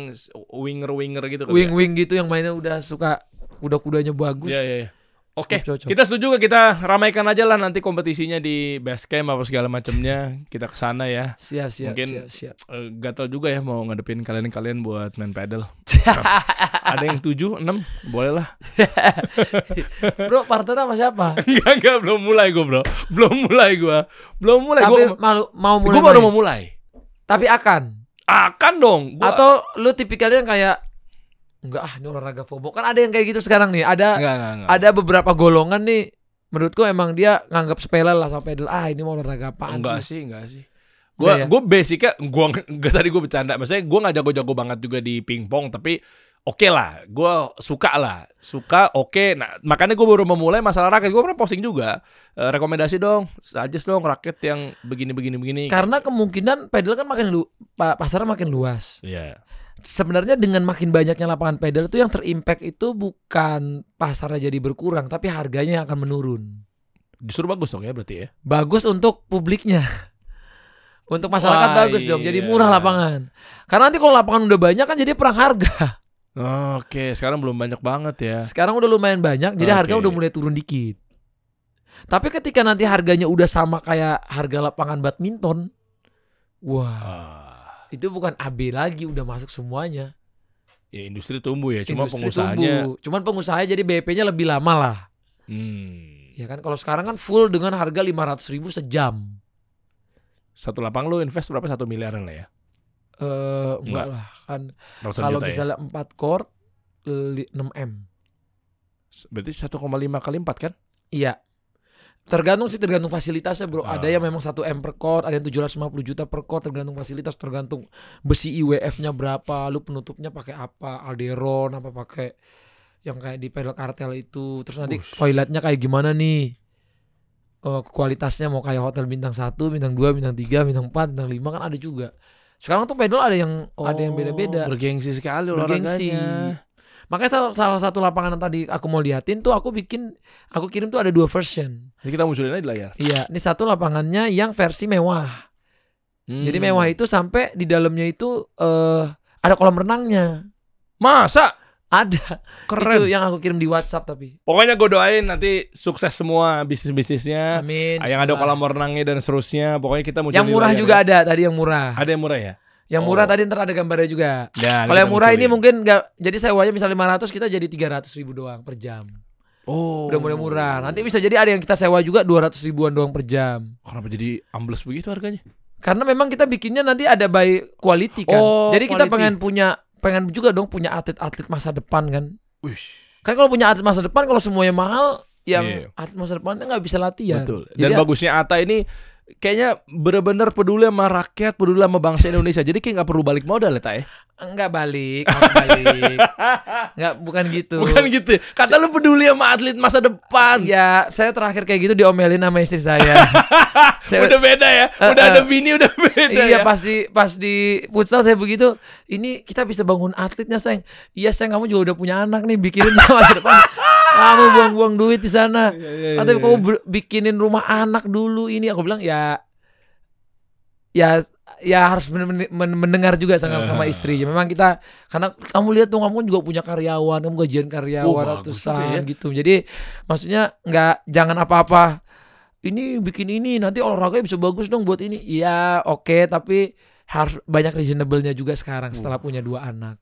winger gitu. Wing gitu yang mainnya udah suka kuda-kudanya bagus. Iya. Oke, kita setuju gak kita ramaikan aja lah nanti kompetisinya di Basecamp apa segala macamnya. Kita kesana ya. Siap. Mungkin gatel juga ya mau ngadepin kalian buat main pedal. Ada yang 7, 6, boleh lah. Bro, partner sama siapa? Enggak, belum mulai gue. Belum mulai. Tapi mau mulai. Gue baru mau mulai. Tapi akan dong. Atau lu tipikalnya yang kayak enggak, ini olahraga FOMO. Kan ada yang kayak gitu sekarang nih. Enggak. Ada beberapa golongan nih, menurutku emang dia nganggap sepele lah sama pedal. Ini mau olahraga apaan sih? Enggak sih. Gue basicnya tadi gue bercanda. Maksudnya gue nggak jago-jago banget juga di pingpong, tapi oke lah. Gue suka. Oke. Nah, makanya gue baru memulai masalah raket. Gue pernah posting juga. Rekomendasi dong, suggest dong raket yang begini. Karena kemungkinan pedal kan pasarnya makin luas. Iya. Sebenarnya dengan makin banyaknya lapangan pedal itu yang terimpact itu bukan pasarnya jadi berkurang, tapi harganya yang akan menurun. Justru bagus dong ya berarti ya. Bagus untuk publiknya. Untuk masyarakat bagus dong. Jadi murah lapangan. Karena nanti kalau lapangan udah banyak kan jadi perang harga. Oke, sekarang belum banyak banget ya. Sekarang udah lumayan banyak, jadi harga udah mulai turun dikit. Tapi ketika nanti harganya udah sama kayak harga lapangan badminton, itu bukan AB lagi, udah masuk semuanya. Ya industri tumbuh ya, Cuman pengusahanya jadi BP-nya lebih lama lah. Ya kan, kalau sekarang kan full dengan harga 500.000 sejam. Satu lapang lu invest berapa? 1 miliaran lah ya? Enggak lah kan. Kalau misalnya 4 core 6M. Berarti 1,5 kali 4 kan? Iya. Tergantung fasilitasnya bro. Ada yang memang 1M per core, ada yang 750 juta per core, tergantung fasilitas, tergantung besi IWF-nya berapa, lu penutupnya pakai apa, Alderon apa pakai yang kayak di pedal kartel itu. Terus nanti toiletnya kayak gimana nih, kualitasnya mau kayak hotel bintang 1, bintang 2, bintang 3, bintang 4, bintang 5 kan ada juga. Sekarang tuh pedal ada yang beda-beda. Bergengsi sekali olahraganya. Makanya salah satu lapangan yang tadi aku mau liatin tuh aku kirim tuh ada 2 version. Jadi kita munculin aja di layar. Iya, ini satu lapangannya yang versi mewah. Jadi mewah itu sampai di dalamnya itu ada kolam renangnya. Masa? Ada. Keren. Itu yang aku kirim di WhatsApp tapi. Pokoknya gue doain nanti sukses semua bisnisnya. Amin. Yang ada kolam renangnya dan seterusnya. Pokoknya kita muncul. Yang murah juga ada tadi yang murah. Ada yang murah ya? Yang murah tadi ntar ada gambarnya juga. Ya, kalau yang murah ini mungkin nggak, jadi sewanya misalnya 500 kita jadi 300.000 doang per jam. Oh. Udah mulai murah. Nanti bisa jadi ada yang kita sewa juga 200 ribuan doang per jam. Kenapa jadi ambles begitu harganya? Karena memang kita bikinnya nanti ada by quality kan. Jadi kita pengen juga dong punya atlet-atlet masa depan kan. Wish. Kan kalau punya atlet masa depan kalau semuanya mahal, yang atlet masa depannya nggak bisa latihan. Betul. Dan bagusnya Atta ini kayaknya bener-bener peduli sama rakyat, peduli sama bangsa Indonesia. Jadi kayak nggak perlu balik modal ya, Tak? Enggak balik, harus balik. Enggak, bukan gitu. Bukan gitu. Kata lu peduli sama atlet masa depan. Ya, saya terakhir kayak gitu diomelin sama istri saya. Udah beda ya. Udah ada bini udah beda iya, ya. pas di futsal saya begitu. Ini kita bisa bangun atletnya, sayang. Iya, sayang, kamu juga udah punya anak nih, bikinin masa depan. Kamu buang-buang duit di sana. Tapi kamu bikinin rumah anak dulu ini. Aku bilang ya harus mendengar juga sama istri. Memang kita, karena kamu lihat dong, kamu juga punya karyawan, kamu gajian karyawan ratusan gitu. Jadi maksudnya jangan apa-apa. Ini bikin ini nanti olahraganya bisa bagus dong buat ini. Iya, oke, tapi harus banyak reasonable-nya juga sekarang setelah punya 2 anak.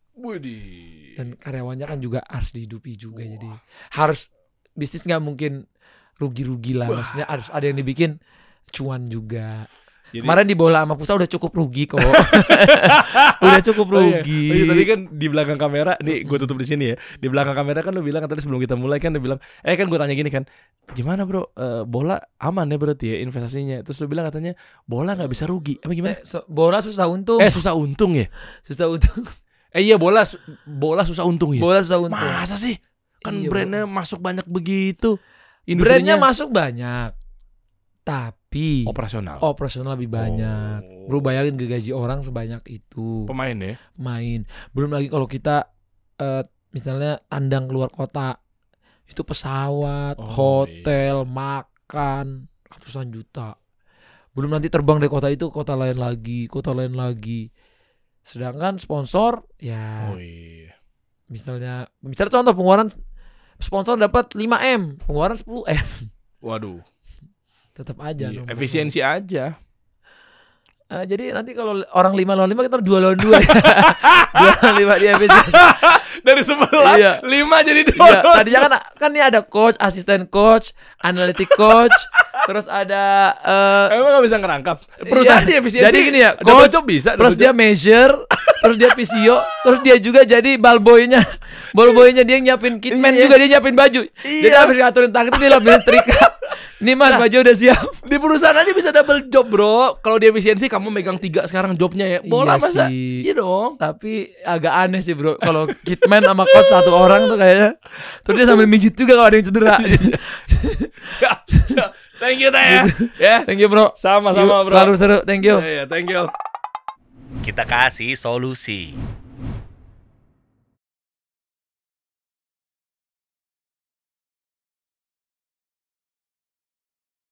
Dan karyawannya kan juga harus dihidupi juga. Jadi harus bisnis nggak mungkin rugi-rugi lah. Maksudnya harus ada yang dibikin cuan juga. Jadi, kemarin di bola sama futsal udah cukup rugi kok. Udah cukup rugi. Oh iya, tadi kan di belakang kamera, nih gue tutup di sini ya. Di belakang kamera kan lu bilang tadi sebelum kita mulai kan lu bilang, kan gue tanya gini kan, gimana bro, bola aman ya berarti ya investasinya? Terus lu bilang katanya bola nggak bisa rugi. Apa gimana? Bola susah untung. Susah untung ya? Susah untung. Iya bola susah untung ya? Bola susah untung. Masa sih? Kan brandnya masuk banyak begitu. Brandnya masuk banyak. Tapi operasional lebih banyak. Bro, bayangin gaji orang sebanyak itu. Pemain ya? Main. Belum lagi kalau kita misalnya tandang keluar kota, itu pesawat, hotel, makan ratusan juta. Belum nanti terbang dari kota itu kota lain lagi. Sedangkan sponsor ya misalnya contoh pengeluaran sponsor dapat 5M, pengeluaran 10M. Waduh. Tetap aja efisiensi aja. Jadi nanti kalau orang 5 lawan 5 kita 2 lawan 2 ya. 2 lawan 5 di efisiensi. Dari 11 5 jadi 2. Iya, tadinya kan ini ada coach, asisten coach, analitik coach, terus ada emang gak bisa ngerangkap. Perusahaan di efisiensi. Jadi gini ya, coach bisa. Terus dia measure, terus dia visio, terus dia juga jadi ballboy-nya dia nyiapin kitman juga, dia nyiapin baju. Jadi habis ngaturin tangan itu dia lapisin terikat. Nih mas, baju udah siap. Di perusahaan aja bisa double job bro. Kalau di efisiensi kamu megang 3 sekarang jobnya ya. Bola masa? Iya dong. Tapi agak aneh sih bro. Kalau kitman sama coach 1 orang tuh kayaknya. Terus dia sambil mijit juga kalau ada yang cedera. Siap. Thank you Taya. Ya. Thank you bro. Sama-sama bro. Selalu seru. Thank you. Thank you. Kita kasih solusi.